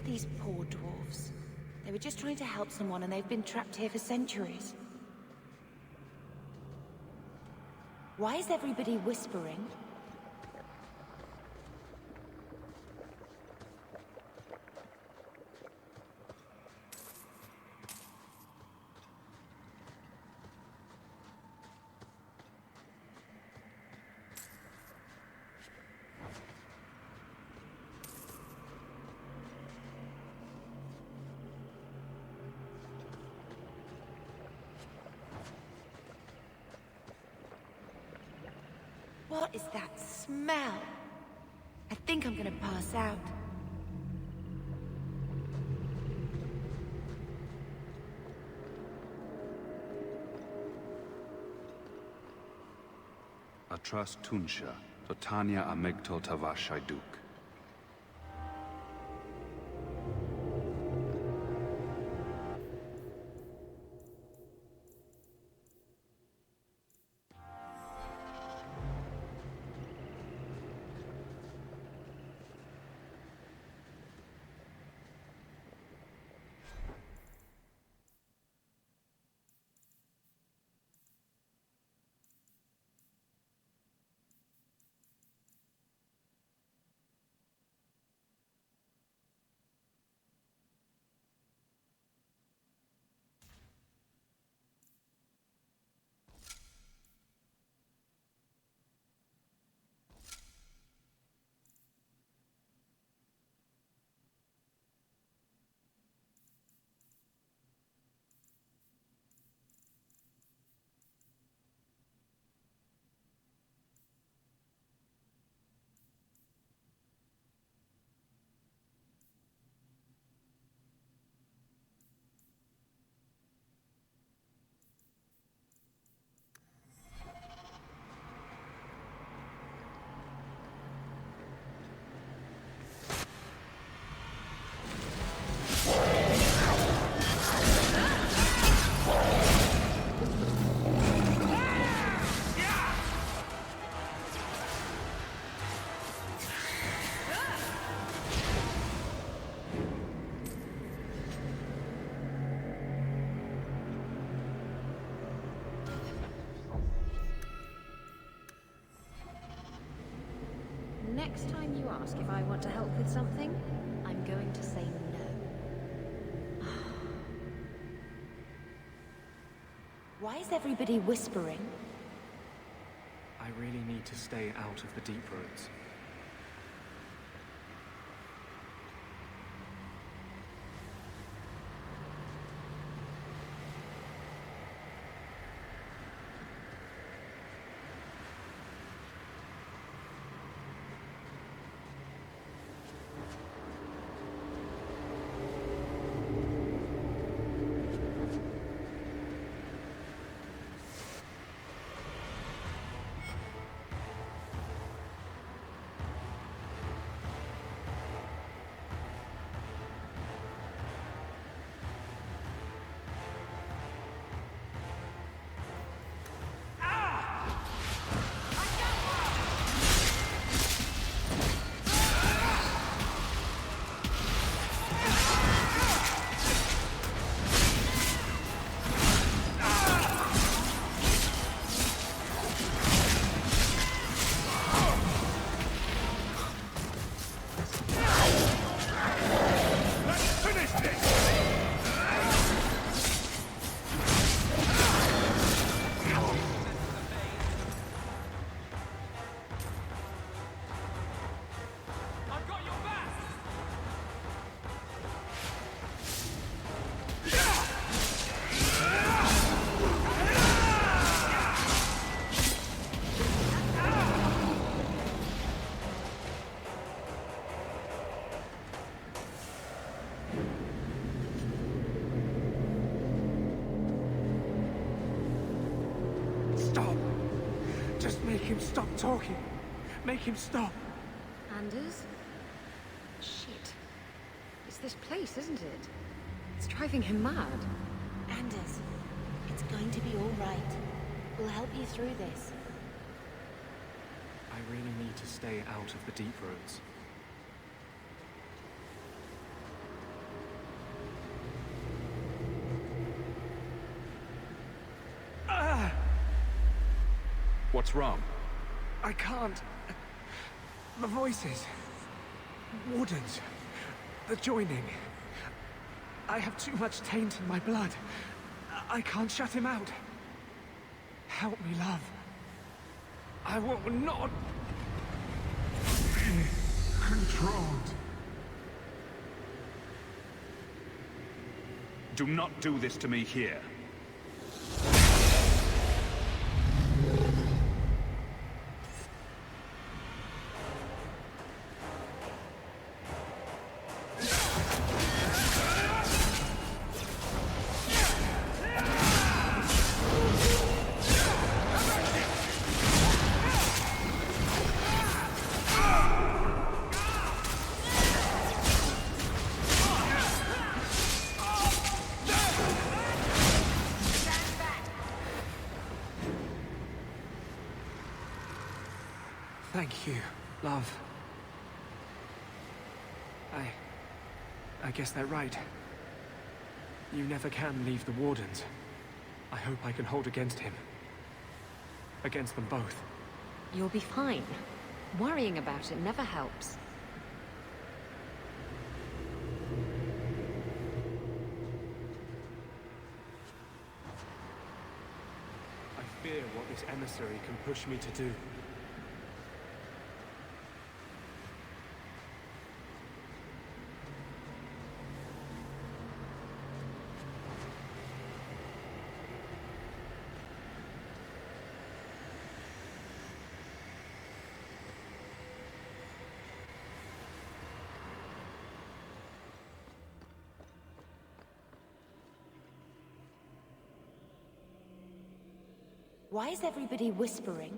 These poor dwarves. They were just trying to help someone and they've been trapped here for centuries. Why is everybody whispering? What is that smell? I think I'm gonna pass out. Atras Tunsha, Totania Amegto Tavashaiduk. next time you ask if I want to help with something, I'm going to say no. Why is everybody whispering? I really need to stay out of the deep roads. Make him stop talking. Make him stop. Anders? Shit. It's this place, isn't it? It's driving him mad. Anders, it's going to be all right. We'll help you through this. I really need to stay out of the deep roads. What's wrong? I can't. The voices. Wardens. The joining. I have too much taint in my blood. I can't shut him out. Help me, love. I will not be controlled. Do not do this to me here. Thank you, love. I guess they're right. You never can leave the Wardens. I hope I can hold against him. Against them both. You'll be fine. Worrying about it never helps. I fear what this emissary can push me to do. Why is everybody whispering?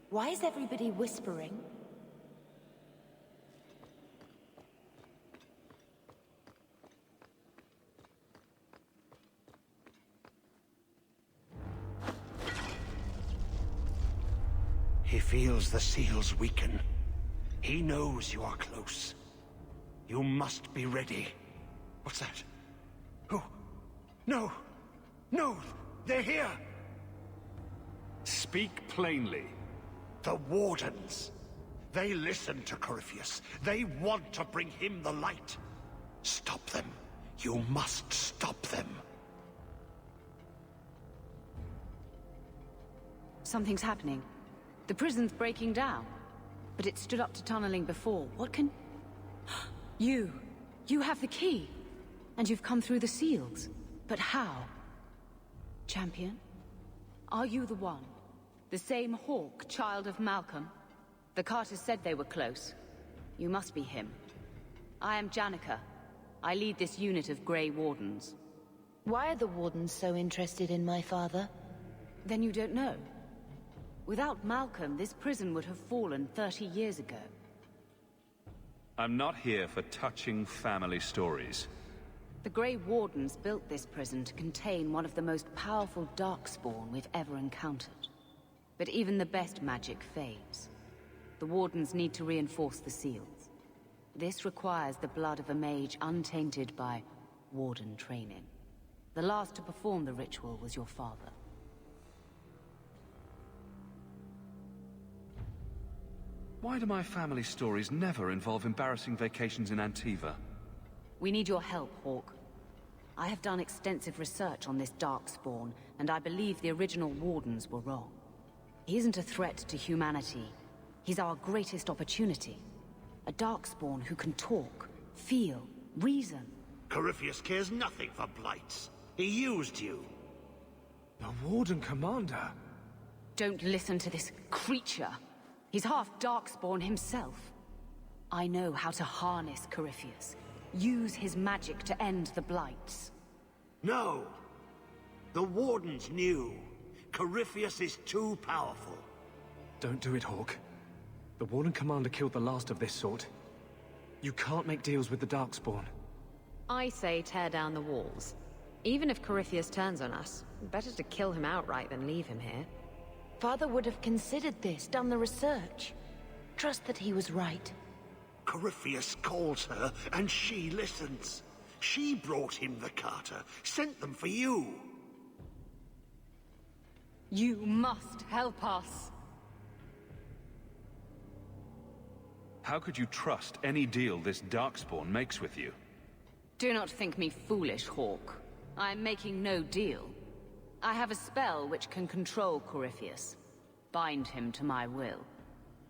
Why is everybody whispering? He feels the seals weaken. He knows you are close. You must be ready. What's that? Who? No! No! They're here! Speak plainly. The Wardens. They listen to Corypheus. They want to bring him the light. Stop them. You must stop them. Something's happening. The prison's breaking down. But it stood up to tunneling before. What can... You have the key. And you've come through the seals. But how? Champion? Are you the one? The same Hawk, child of Malcolm? The Carters said they were close. You must be him. I am Janica. I lead this unit of Grey Wardens. Why are the Wardens so interested in my father? Then you don't know. Without Malcolm, this prison would have fallen 30 years ago. I'm not here for touching family stories. The Grey Wardens built this prison to contain one of the most powerful Darkspawn we've ever encountered. But even the best magic fades. The Wardens need to reinforce the seals. This requires the blood of a mage untainted by Warden training. The last to perform the ritual was your father. Why do my family stories never involve embarrassing vacations in Antiva? We need your help, Hawk. I have done extensive research on this Darkspawn, and I believe the original Wardens were wrong. He isn't a threat to humanity. He's our greatest opportunity. A Darkspawn who can talk, feel, reason. Corypheus cares nothing for blights. He used you. The Warden Commander? Don't listen to this creature. He's half Darkspawn himself. I know how to harness Corypheus. Use his magic to end the blights. No! The Wardens knew. Corypheus is too powerful. Don't do it, Hawk. The Warden Commander killed the last of this sort. You can't make deals with the Darkspawn. I say tear down the walls. Even if Corypheus turns on us, better to kill him outright than leave him here. Father would have considered this, done the research. Trust that he was right. Corypheus calls her, and she listens. She brought him the Carter, sent them for you. You must help us. How could you trust any deal this Darkspawn makes with you? Do not think me foolish, Hawk. I am making no deal. I have a spell which can control Corypheus. Bind him to my will.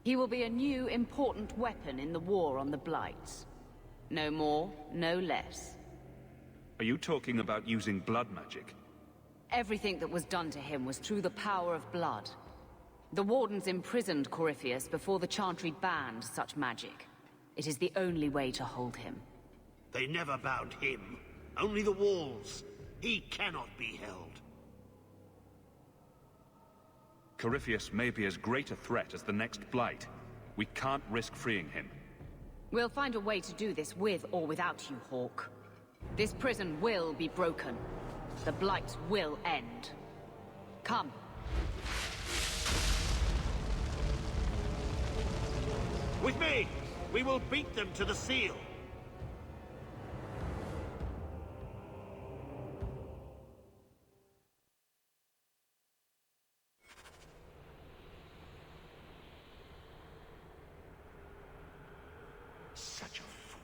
He will be a new, important weapon in the war on the Blights. No more, no less. Are you talking about using blood magic? Everything that was done to him was through the power of blood. The Wardens imprisoned Corypheus before the Chantry banned such magic. It is the only way to hold him. They never bound him. Only the walls. He cannot be held. Corypheus may be as great a threat as the next Blight. We can't risk freeing him. We'll find a way to do this with or without you, Hawk. This prison will be broken. The Blight will end. Come. With me! We will beat them to the seal! Such a fool.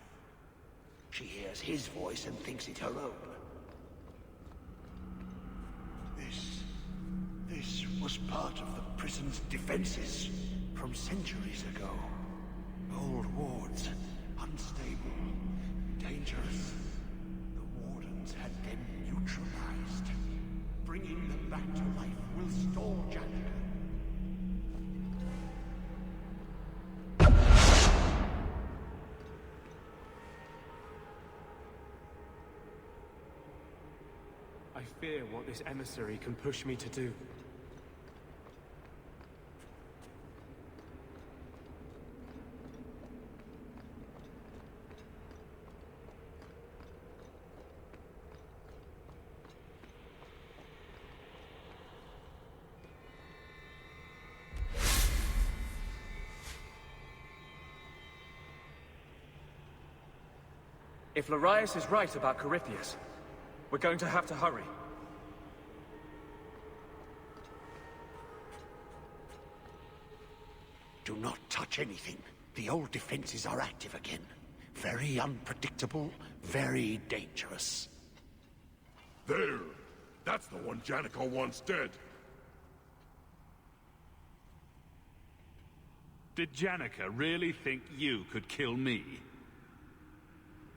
She hears his voice and thinks it her own. This was part of the prison's defenses from centuries ago. Old wards, unstable, dangerous. The Wardens had them neutralized. Bringing them back to life will stall Janica. I fear what this emissary can push me to do. If Larius is right about Corypheus, we're going to have to hurry. Do not touch anything. The old defenses are active again. Very unpredictable, very dangerous. There! That's the one Janica wants dead. Did Janica really think you could kill me?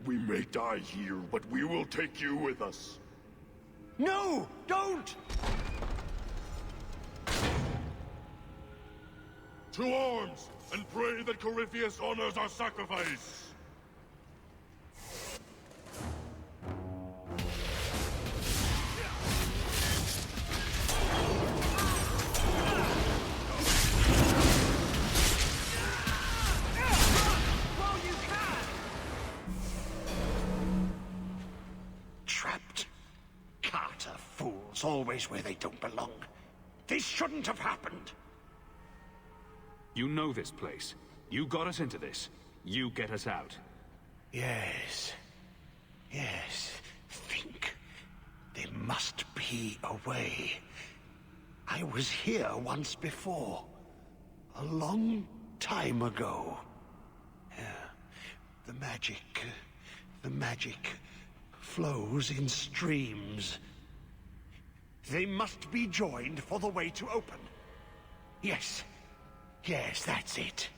We may die here, but we will take you with us. No! Don't! To arms, and pray that Corypheus honors our sacrifice! Trapped. Carter fools, always where they don't belong. This shouldn't have happened. You know this place. You got us into this. You get us out. Yes. Yes. Think. There must be a way. I was here once before. A long time ago. Yeah. The magic flows in streams. They must be joined for the way to open. Yes. Yes, that's it.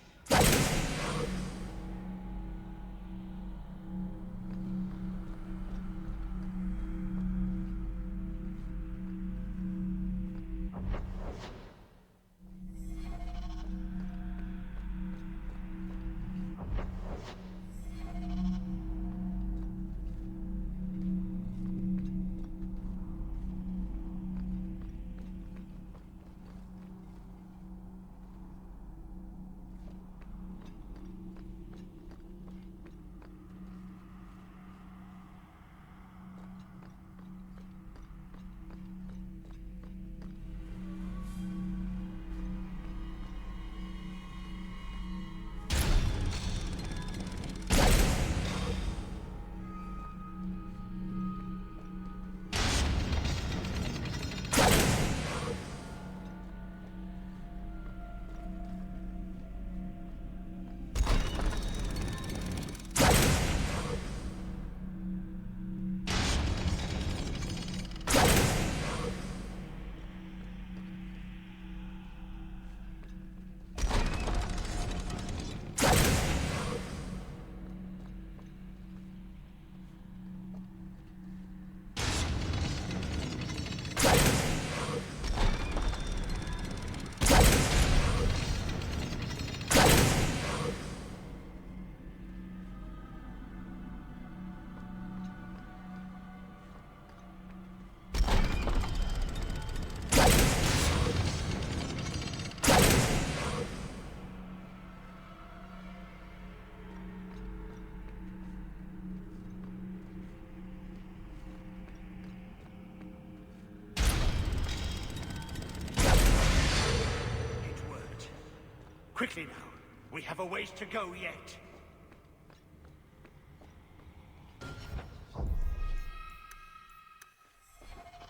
Quickly now. We have a ways to go yet.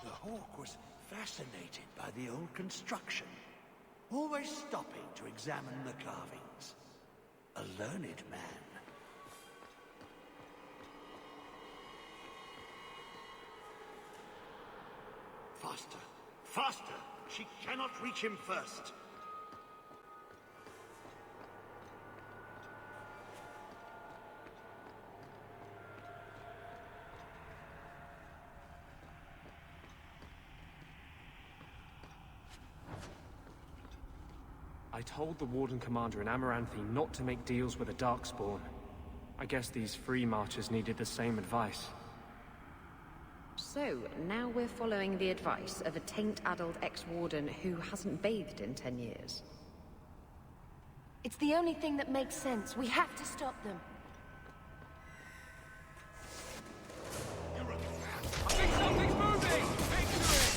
The hawk was fascinated by the old construction, always stopping to examine the carvings. A learned man. Faster! Faster! She cannot reach him first. I told the Warden Commander in Amaranthi not to make deals with the Darkspawn. I guess these free marchers needed the same advice. So, now we're following the advice of a taint-addled ex-warden who hasn't bathed in 10 years. It's the only thing that makes sense. We have to stop them. I think something's moving! Take to it!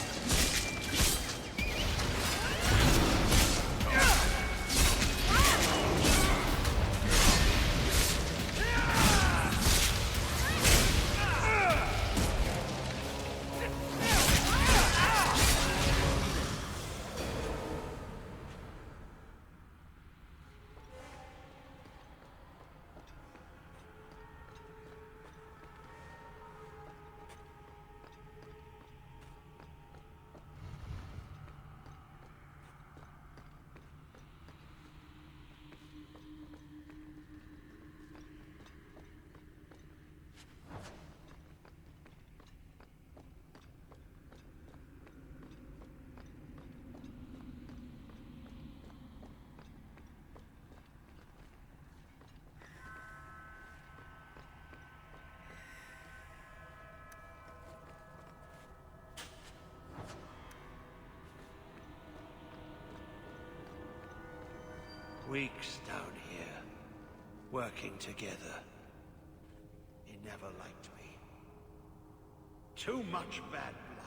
Weeks down here, working together. He never liked me. Too much bad blood.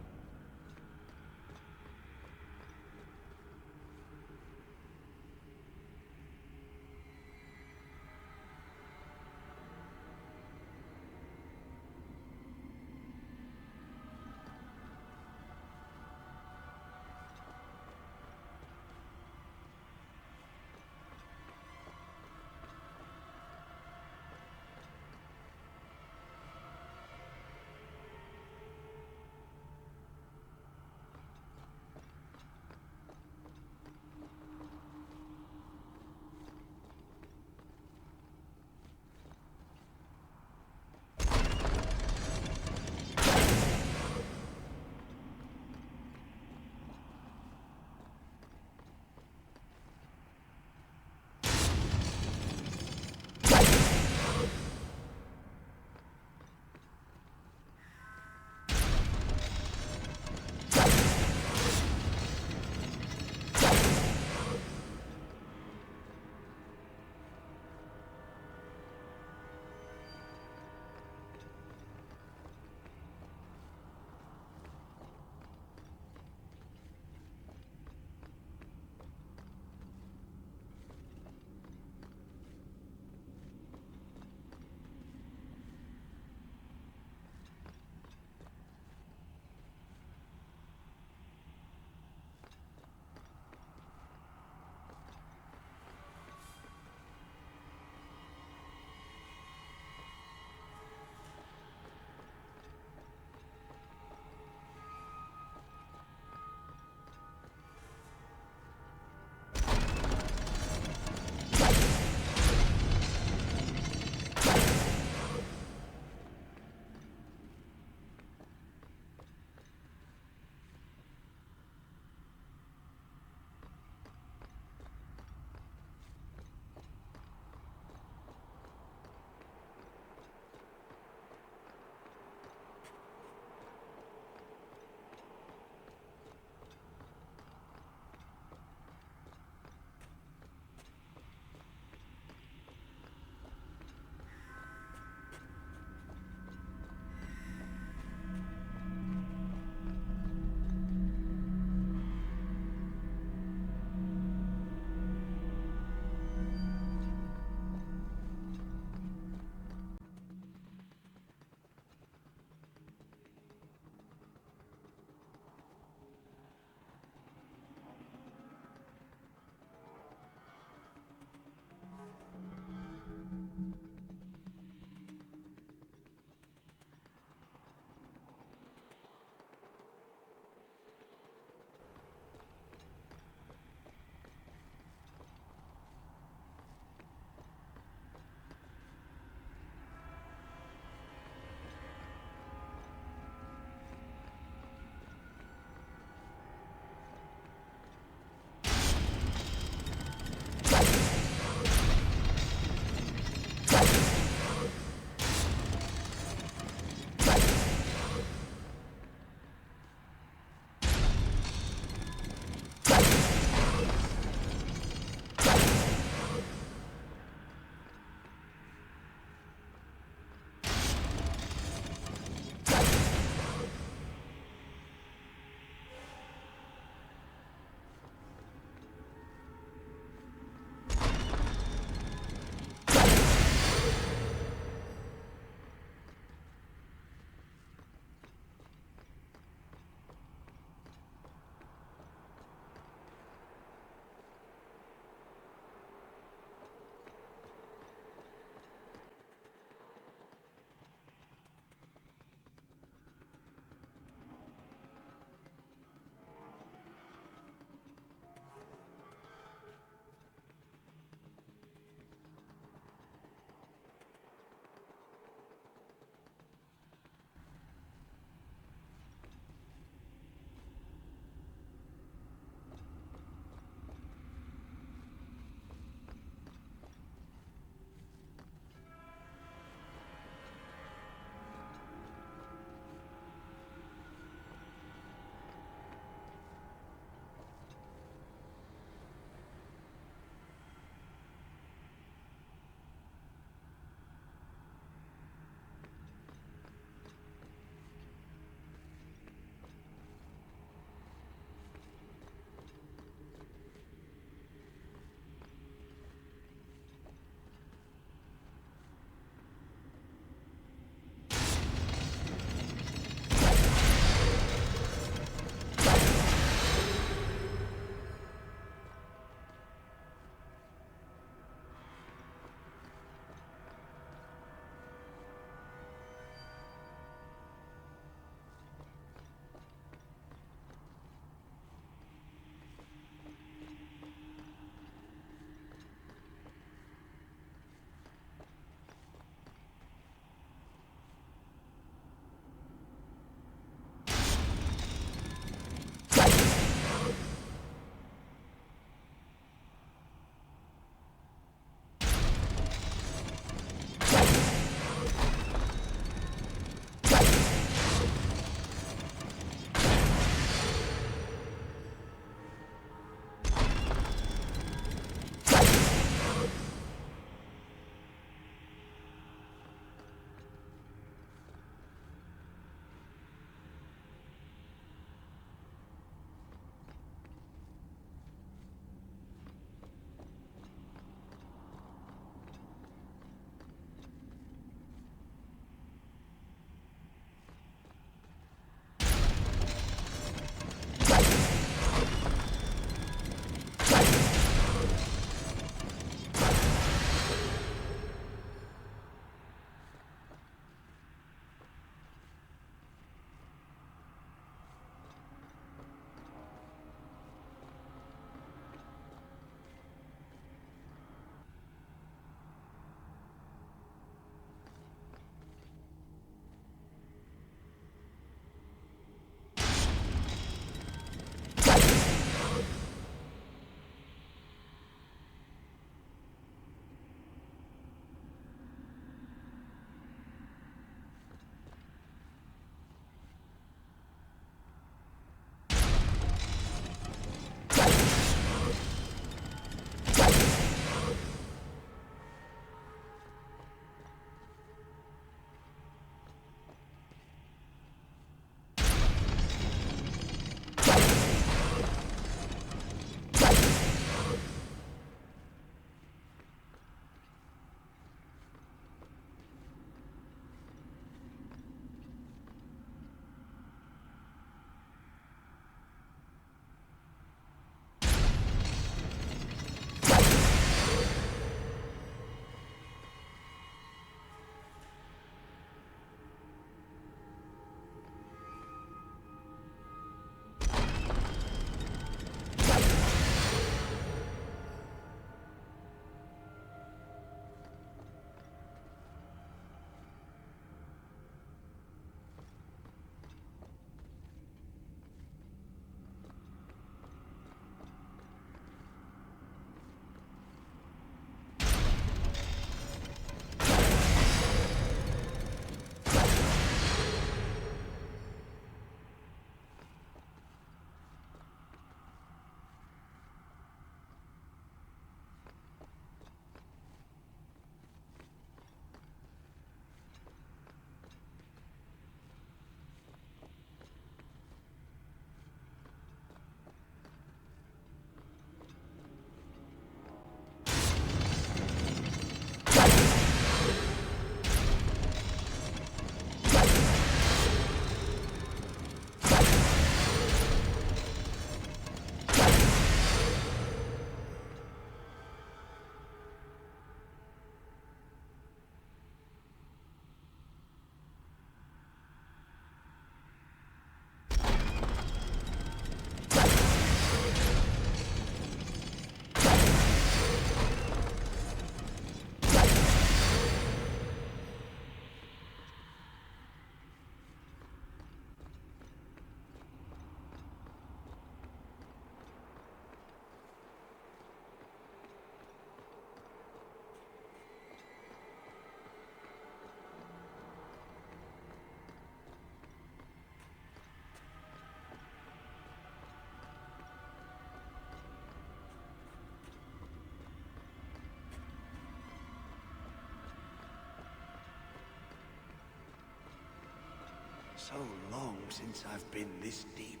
So long since I've been this deep.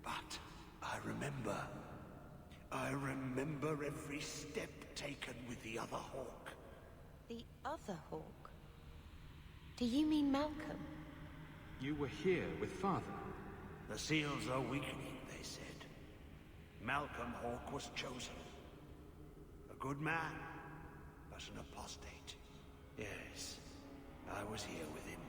But I remember. I remember every step taken with the other hawk. The other hawk? Do you mean Malcolm? You were here with Father. The seals are weakening, they said. Malcolm Hawke was chosen. A good man, but an apostate. Yes, I was here with him.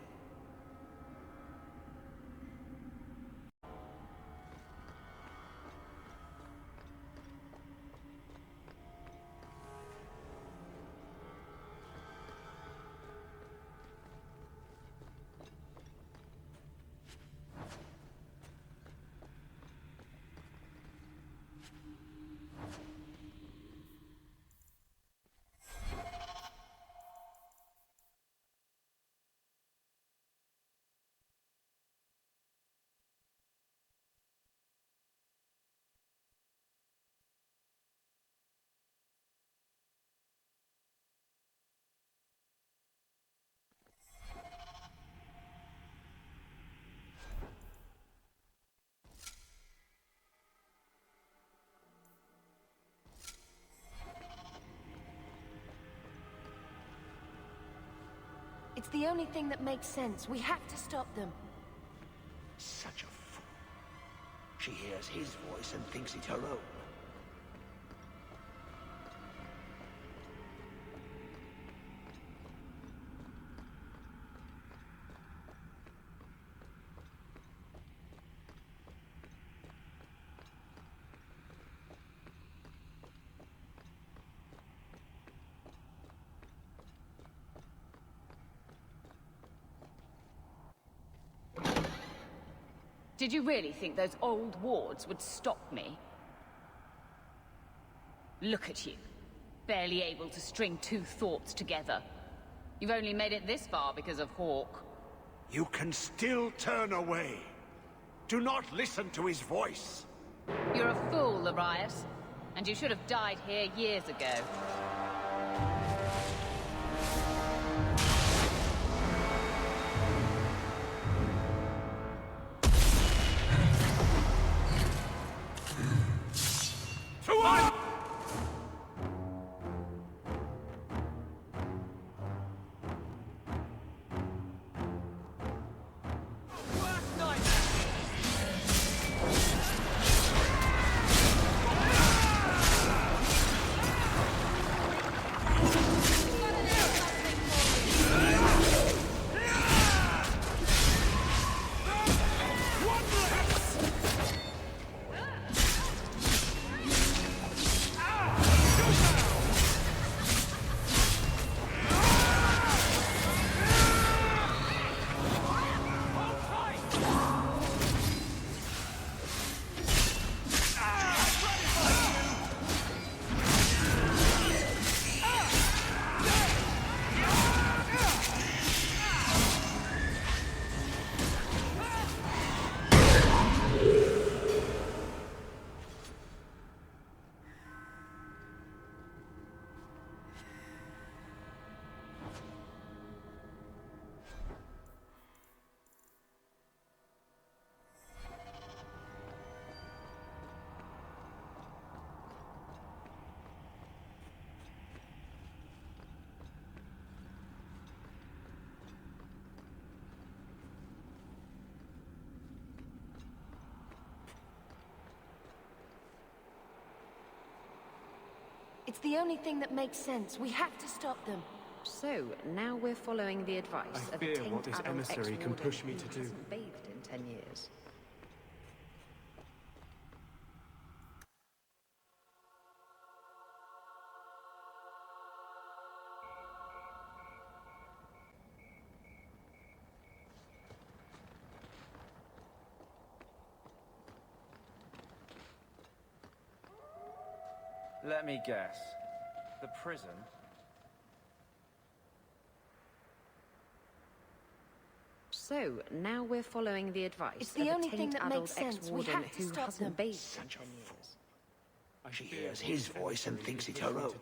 It's the only thing that makes sense. We have to stop them. Such a fool. She hears his voice and thinks it her own. Did you really think those old wards would stop me? Look at you. Barely able to string two thoughts together. You've only made it this far because of Hawke. You can still turn away. Do not listen to his voice. You're a fool, Arias. And you should have died here years ago. It's the only thing that makes sense. We have to stop them. So, now we're following the advice I of fear a taint what this adult emissary can ex-warden push me who to do. hasn't bathed in 10 years. Let me guess. The prison? So, now we're following the advice It's the of only a thing taint that adult makes sense. We ex-warden have to who stop hasn't them. bathed in Such a 10 fool. years. She hears his voice and thinks it her own.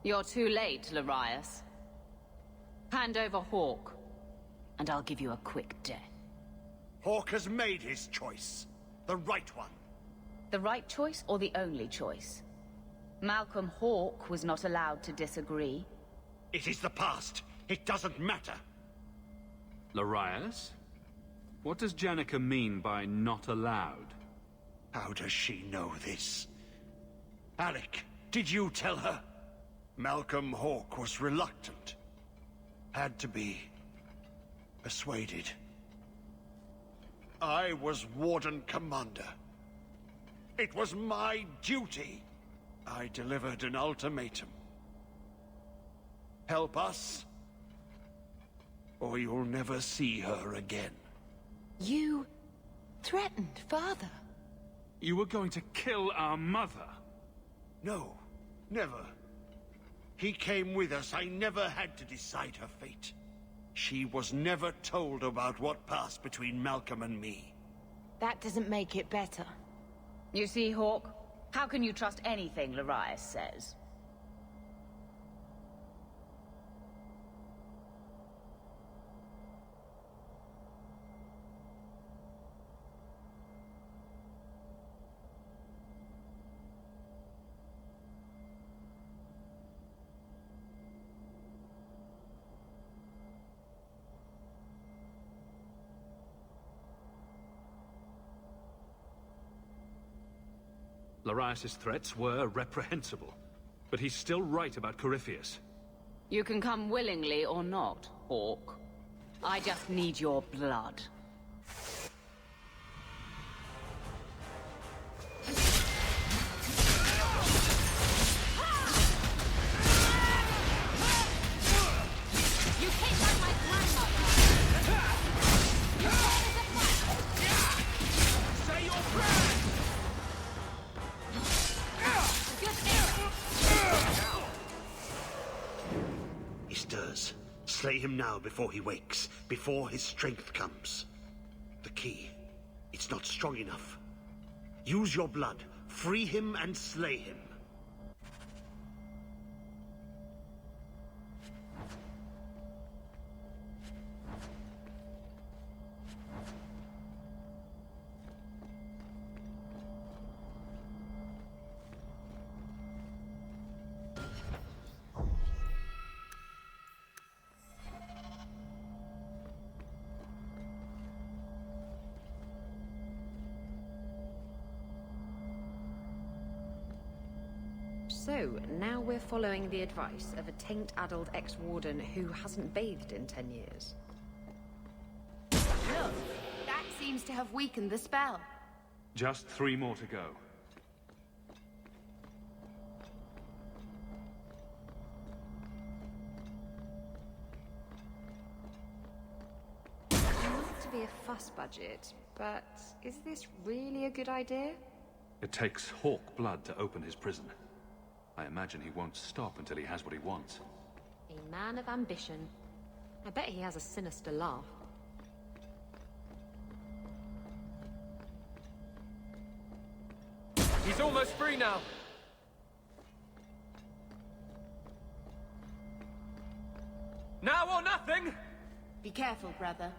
You're too late, Larius. Hand over Hawk, and I'll give you a quick death. Hawk has made his choice. The right one. The right choice or the only choice? Malcolm Hawk was not allowed to disagree. It is the past. It doesn't matter. Larius? What does Janica mean by not allowed? How does she know this? Alec, did you tell her? Malcolm Hawk was reluctant. Had to be persuaded. I was Warden Commander. It was my duty. I delivered an ultimatum. Help us, or you'll never see her again. You threatened Father. You were going to kill our mother? No, never. He came with us. I never had to decide her fate. She was never told about what passed between Malcolm and me. That doesn't make it better. You see, Hawk? How can you trust anything Larius says? Larius's threats were reprehensible, but he's still right about Corypheus. You can come willingly or not, Hawk. I just need your blood. You came like my grandmother! You came as a fight! Say your prayers! He stirs. Slay him now before he wakes, before his strength comes. The key. It's not strong enough. Use your blood. Free him and slay him. So, now we're following the advice of a taint-addled ex-warden who hasn't bathed in 10 years. Look, that seems to have weakened the spell. Just 3 more to go. Not to be a fuss budget, but is this really a good idea? It takes Hawk blood to open his prison. I imagine he won't stop until he has what he wants. A man of ambition. I bet he has a sinister laugh. He's almost free now. Now or nothing! Be careful, brother.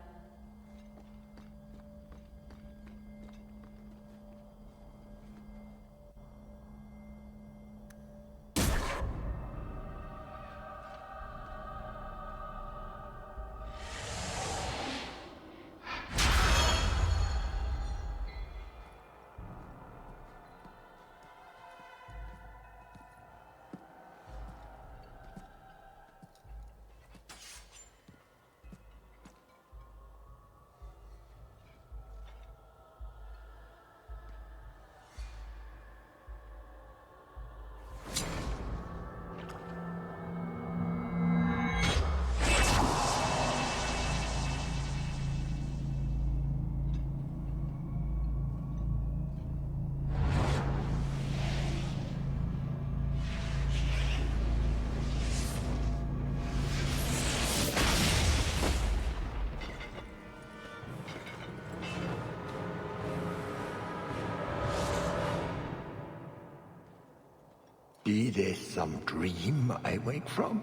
Is this some dream I wake from?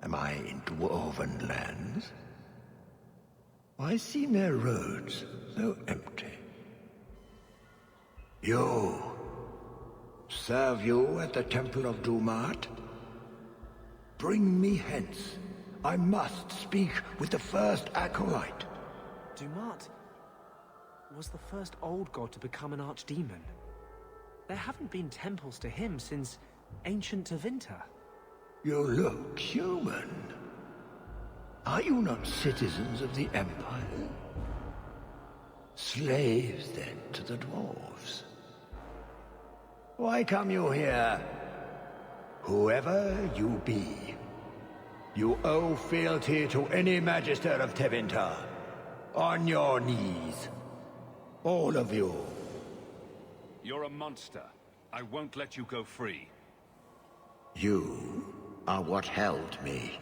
Am I in dwarven lands? Why seem their roads so empty? You! Serve you at the Temple of Dumat? Bring me hence. I must speak with the first acolyte. Dumat was the first old god to become an archdemon. There haven't been temples to him since ancient Tevinter. You look human. Are you not citizens of the Empire? Slaves, then, to the dwarves. Why come you here? Whoever you be, you owe fealty to any Magister of Tevinter. On your knees. All of you. You're a monster. I won't let you go free. You are what held me.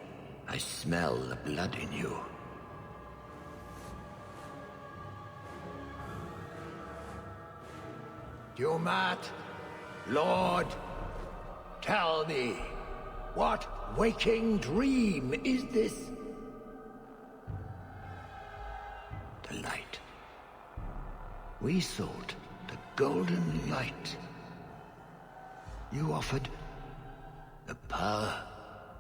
I smell the blood in you. Dumat, Lord, tell me, what waking dream is this? The light. We sought the golden light. You offered the power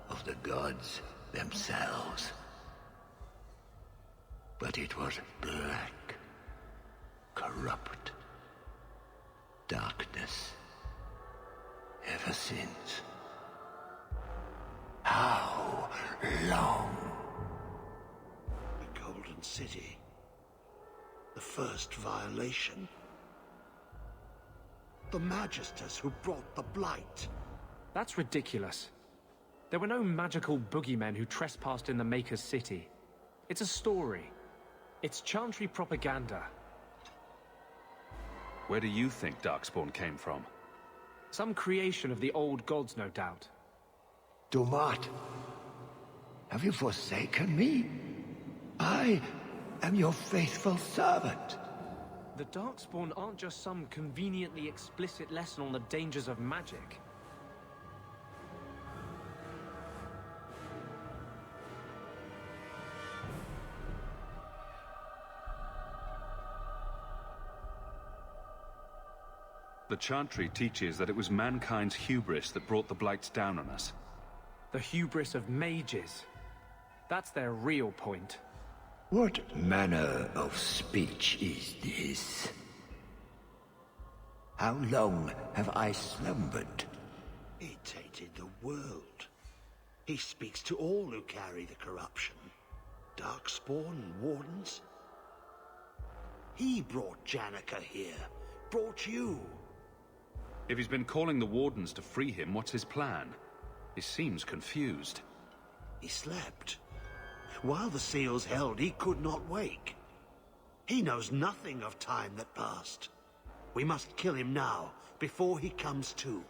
of the gods themselves. But it was black, corrupt, darkness, ever since. How long? The Golden City. The first violation. The Magisters who brought the Blight. That's ridiculous. There were no magical boogeymen who trespassed in the Maker's City. It's a story. It's Chantry propaganda. Where do you think Darkspawn came from? Some creation of the old gods, no doubt. Dumat, have you forsaken me? I am your faithful servant. The Darkspawn aren't just some conveniently explicit lesson on the dangers of magic. The Chantry teaches that it was mankind's hubris that brought the Blights down on us. The hubris of mages. That's their real point. What manner of speech is this? How long have I slumbered? He tainted the world. He speaks to all who carry the corruption. Darkspawn and Wardens. He brought Janica here. Brought you. If he's been calling the Wardens to free him, what's his plan? He seems confused. He slept. While the seals held, he could not wake. He knows nothing of time that passed. We must kill him now, before he comes to.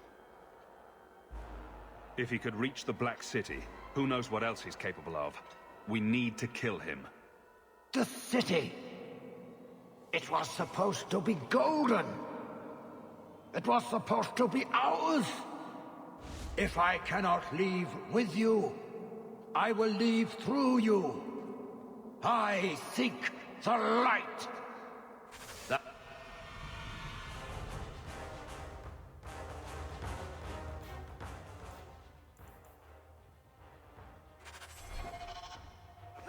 If he could reach the Black City, who knows what else he's capable of. We need to kill him. The city! It was supposed to be golden! It was supposed to be ours! If I cannot leave with you, I will leave through you. I seek the light.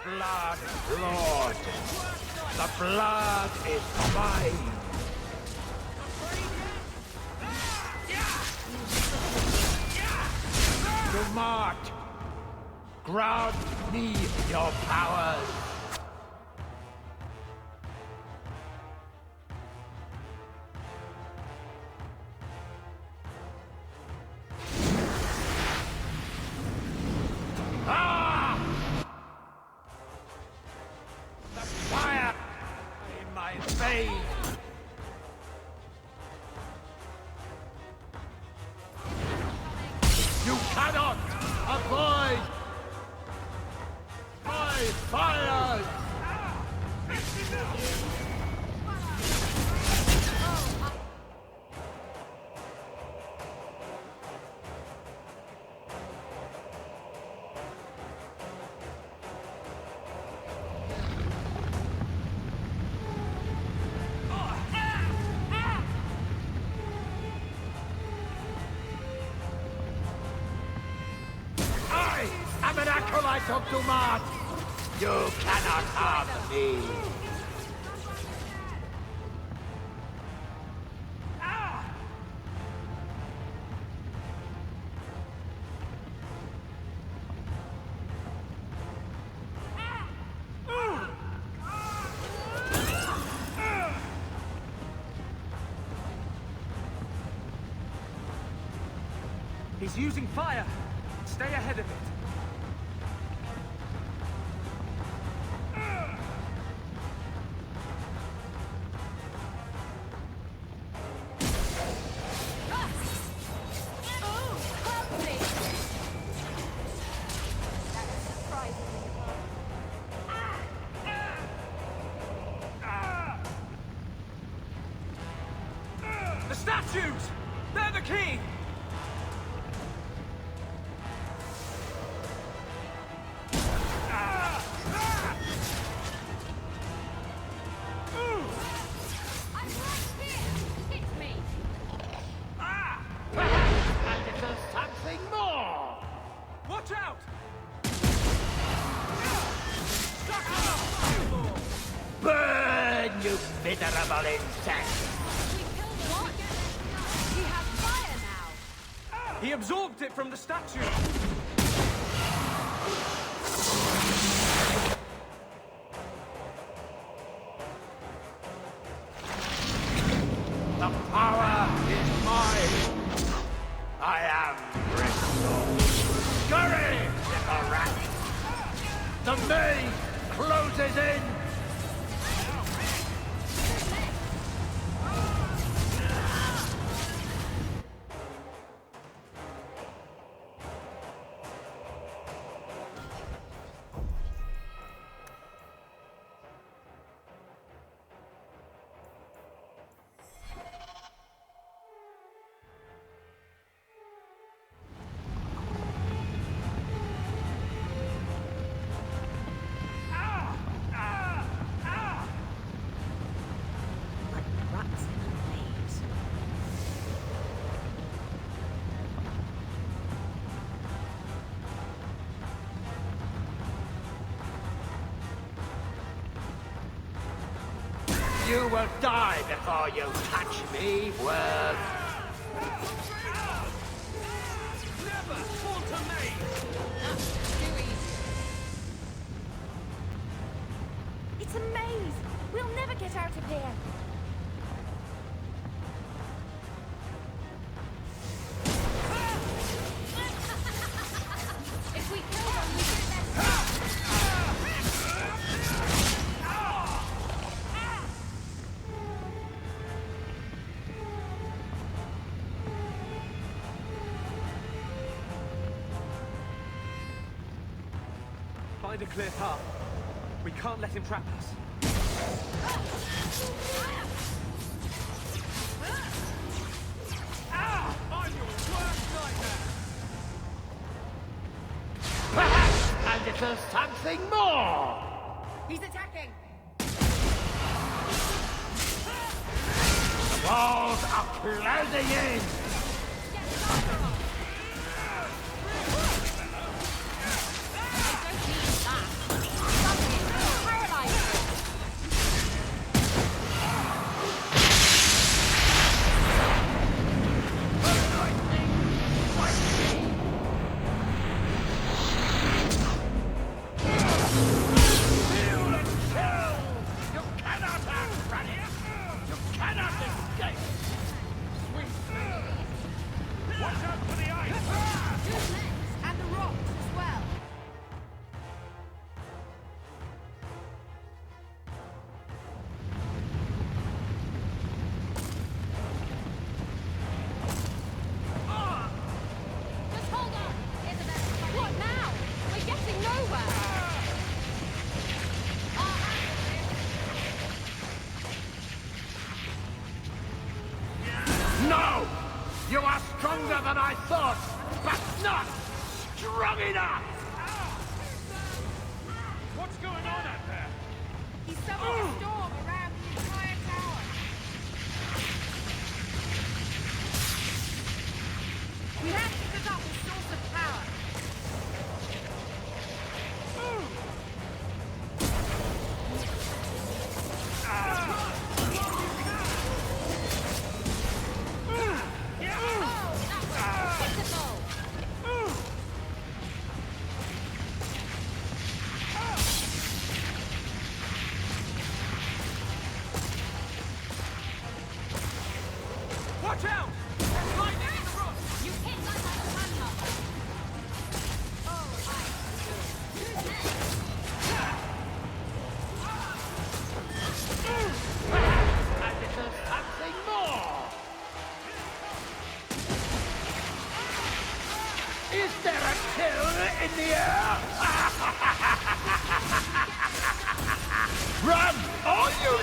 Blood, Lord. The blood is mine. Dumat, grant me your powers. Ah! The fire in my veins. You cannot avoid my fires! I talk too much. You cannot harm me. He's using fire. Stay ahead of it. The statues! They're the key! Burn, you miserable insect! What? He has fire now! He absorbed it from the statue! The power is mine! I am Bristol! Scurry, little rat! The maze closes in! You will die before you touch me, worm. Never falter me! It's a maze! We'll never get out of here! If we kill them, we get their Find a clear path. We can't let him trap us. I'm your worst nightmare! Perhaps a little something more! He's attacking! The walls are closing in! No! You are stronger than I thought, but not strong enough! What's going on out there? He's summoned a storm around the entire tower. We have to cut off his source of power.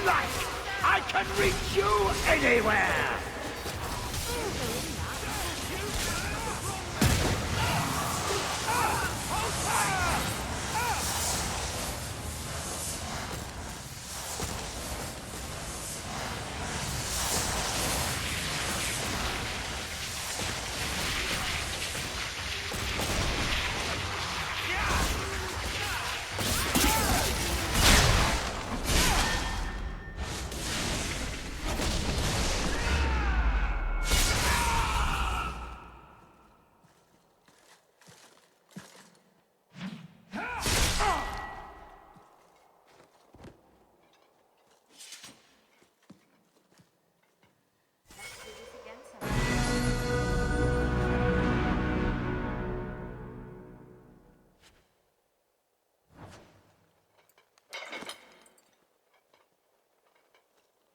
like! I can reach you anywhere!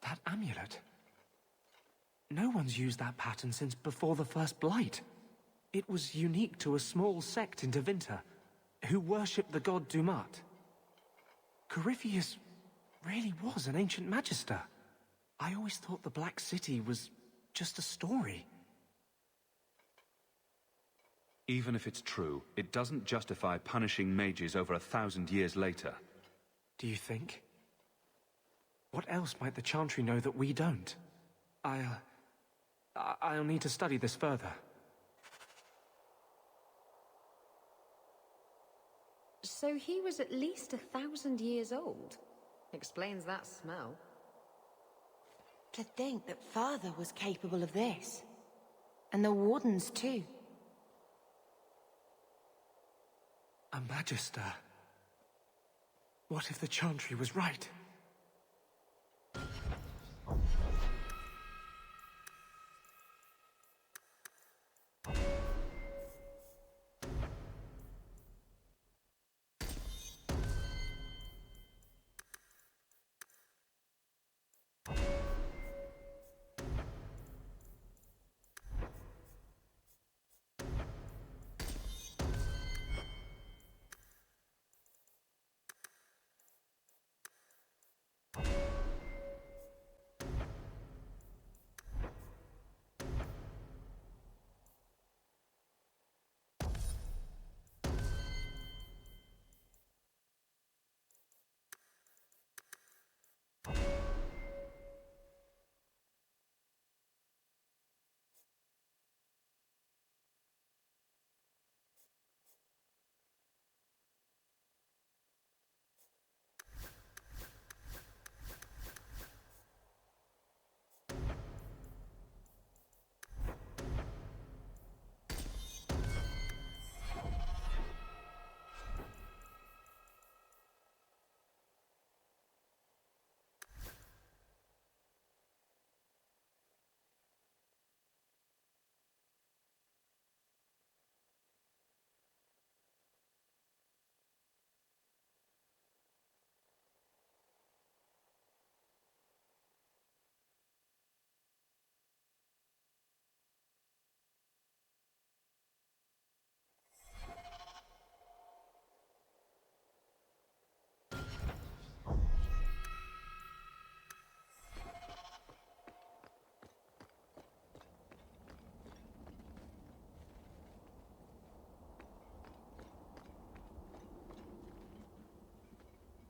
That amulet. No one's used that pattern since before the First Blight. It was unique to a small sect in Tevinter, who worshipped the god Dumat. Corypheus really was an ancient magister. I always thought the Black City was just a story. Even if it's true, it doesn't justify punishing mages over 1,000 years later. Do you think? What else might the Chantry know that we don't? I'll need to study this further. So he was at least 1,000 years old. Explains that smell. To think that Father was capable of this. And the Wardens too. A Magister. What if the Chantry was right?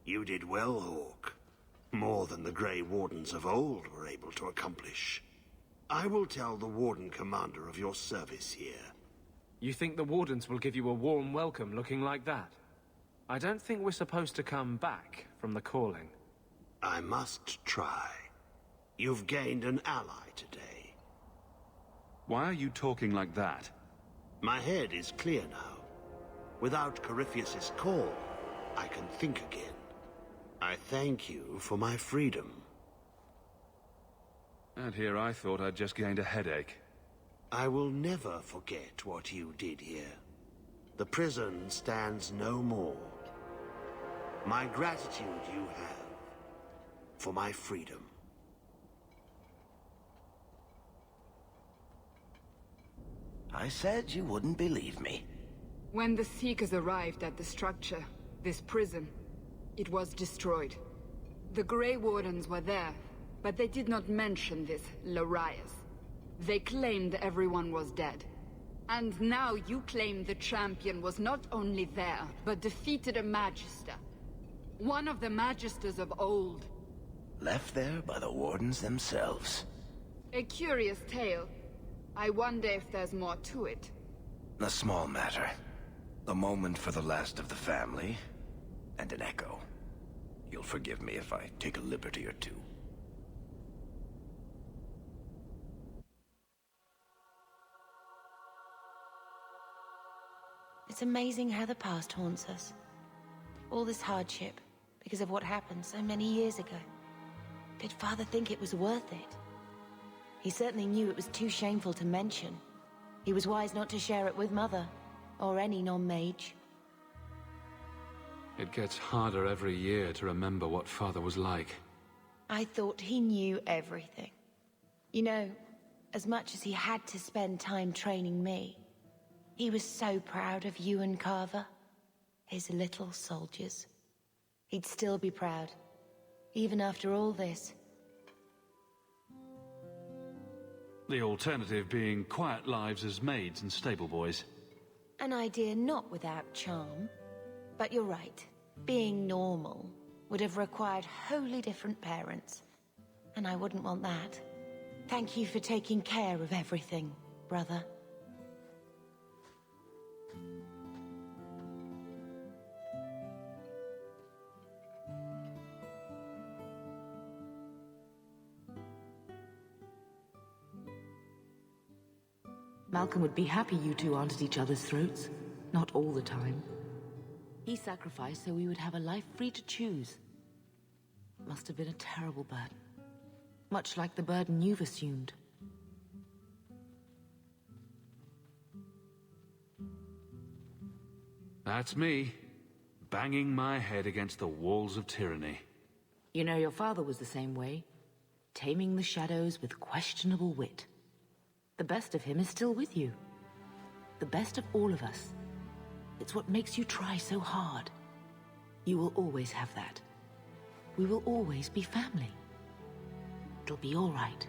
You did well, Hawk. More than the Grey Wardens of old were able to accomplish. I will tell the Warden Commander of your service here. You think the Wardens will give you a warm welcome looking like that? I don't think we're supposed to come back from the calling. I must try. You've gained an ally today. Why are you talking like that? My head is clear now. Without Corypheus's call, I can think again. I thank you for my freedom. And here I thought I'd just gained a headache. I will never forget what you did here. The prison stands no more. My gratitude you have for my freedom. I said you wouldn't believe me. When the Seekers arrived at the structure, this prison, it was destroyed. The Grey Wardens were there, but they did not mention this Larias. They claimed everyone was dead. And now you claim the champion was not only there, but defeated a Magister. One of the Magisters of old. Left there by the Wardens themselves. A curious tale. I wonder if there's more to it. A small matter. A moment for the last of the family, and an echo. You'll forgive me if I take a liberty or two. It's amazing how the past haunts us. All this hardship, because of what happened so many years ago. Did Father think it was worth it? He certainly knew it was too shameful to mention. He was wise not to share it with Mother, or any non-mage. It gets harder every year to remember what Father was like. I thought he knew everything. You know, as much as he had to spend time training me, he was so proud of you and Carver, his little soldiers. He'd still be proud, even after all this. The alternative being quiet lives as maids and stable boys. An idea not without charm. But you're right. Being normal would have required wholly different parents. And I wouldn't want that. Thank you for taking care of everything, brother. Malcolm would be happy you two aren't at each other's throats. Not all the time. He sacrificed so we would have a life free to choose. Must have been a terrible burden. Much like the burden you've assumed. That's me, banging my head against the walls of tyranny. You know, your father was the same way. Taming the shadows with questionable wit. The best of him is still with you. The best of all of us. It's what makes you try so hard. You will always have that. We will always be family. It'll be all right.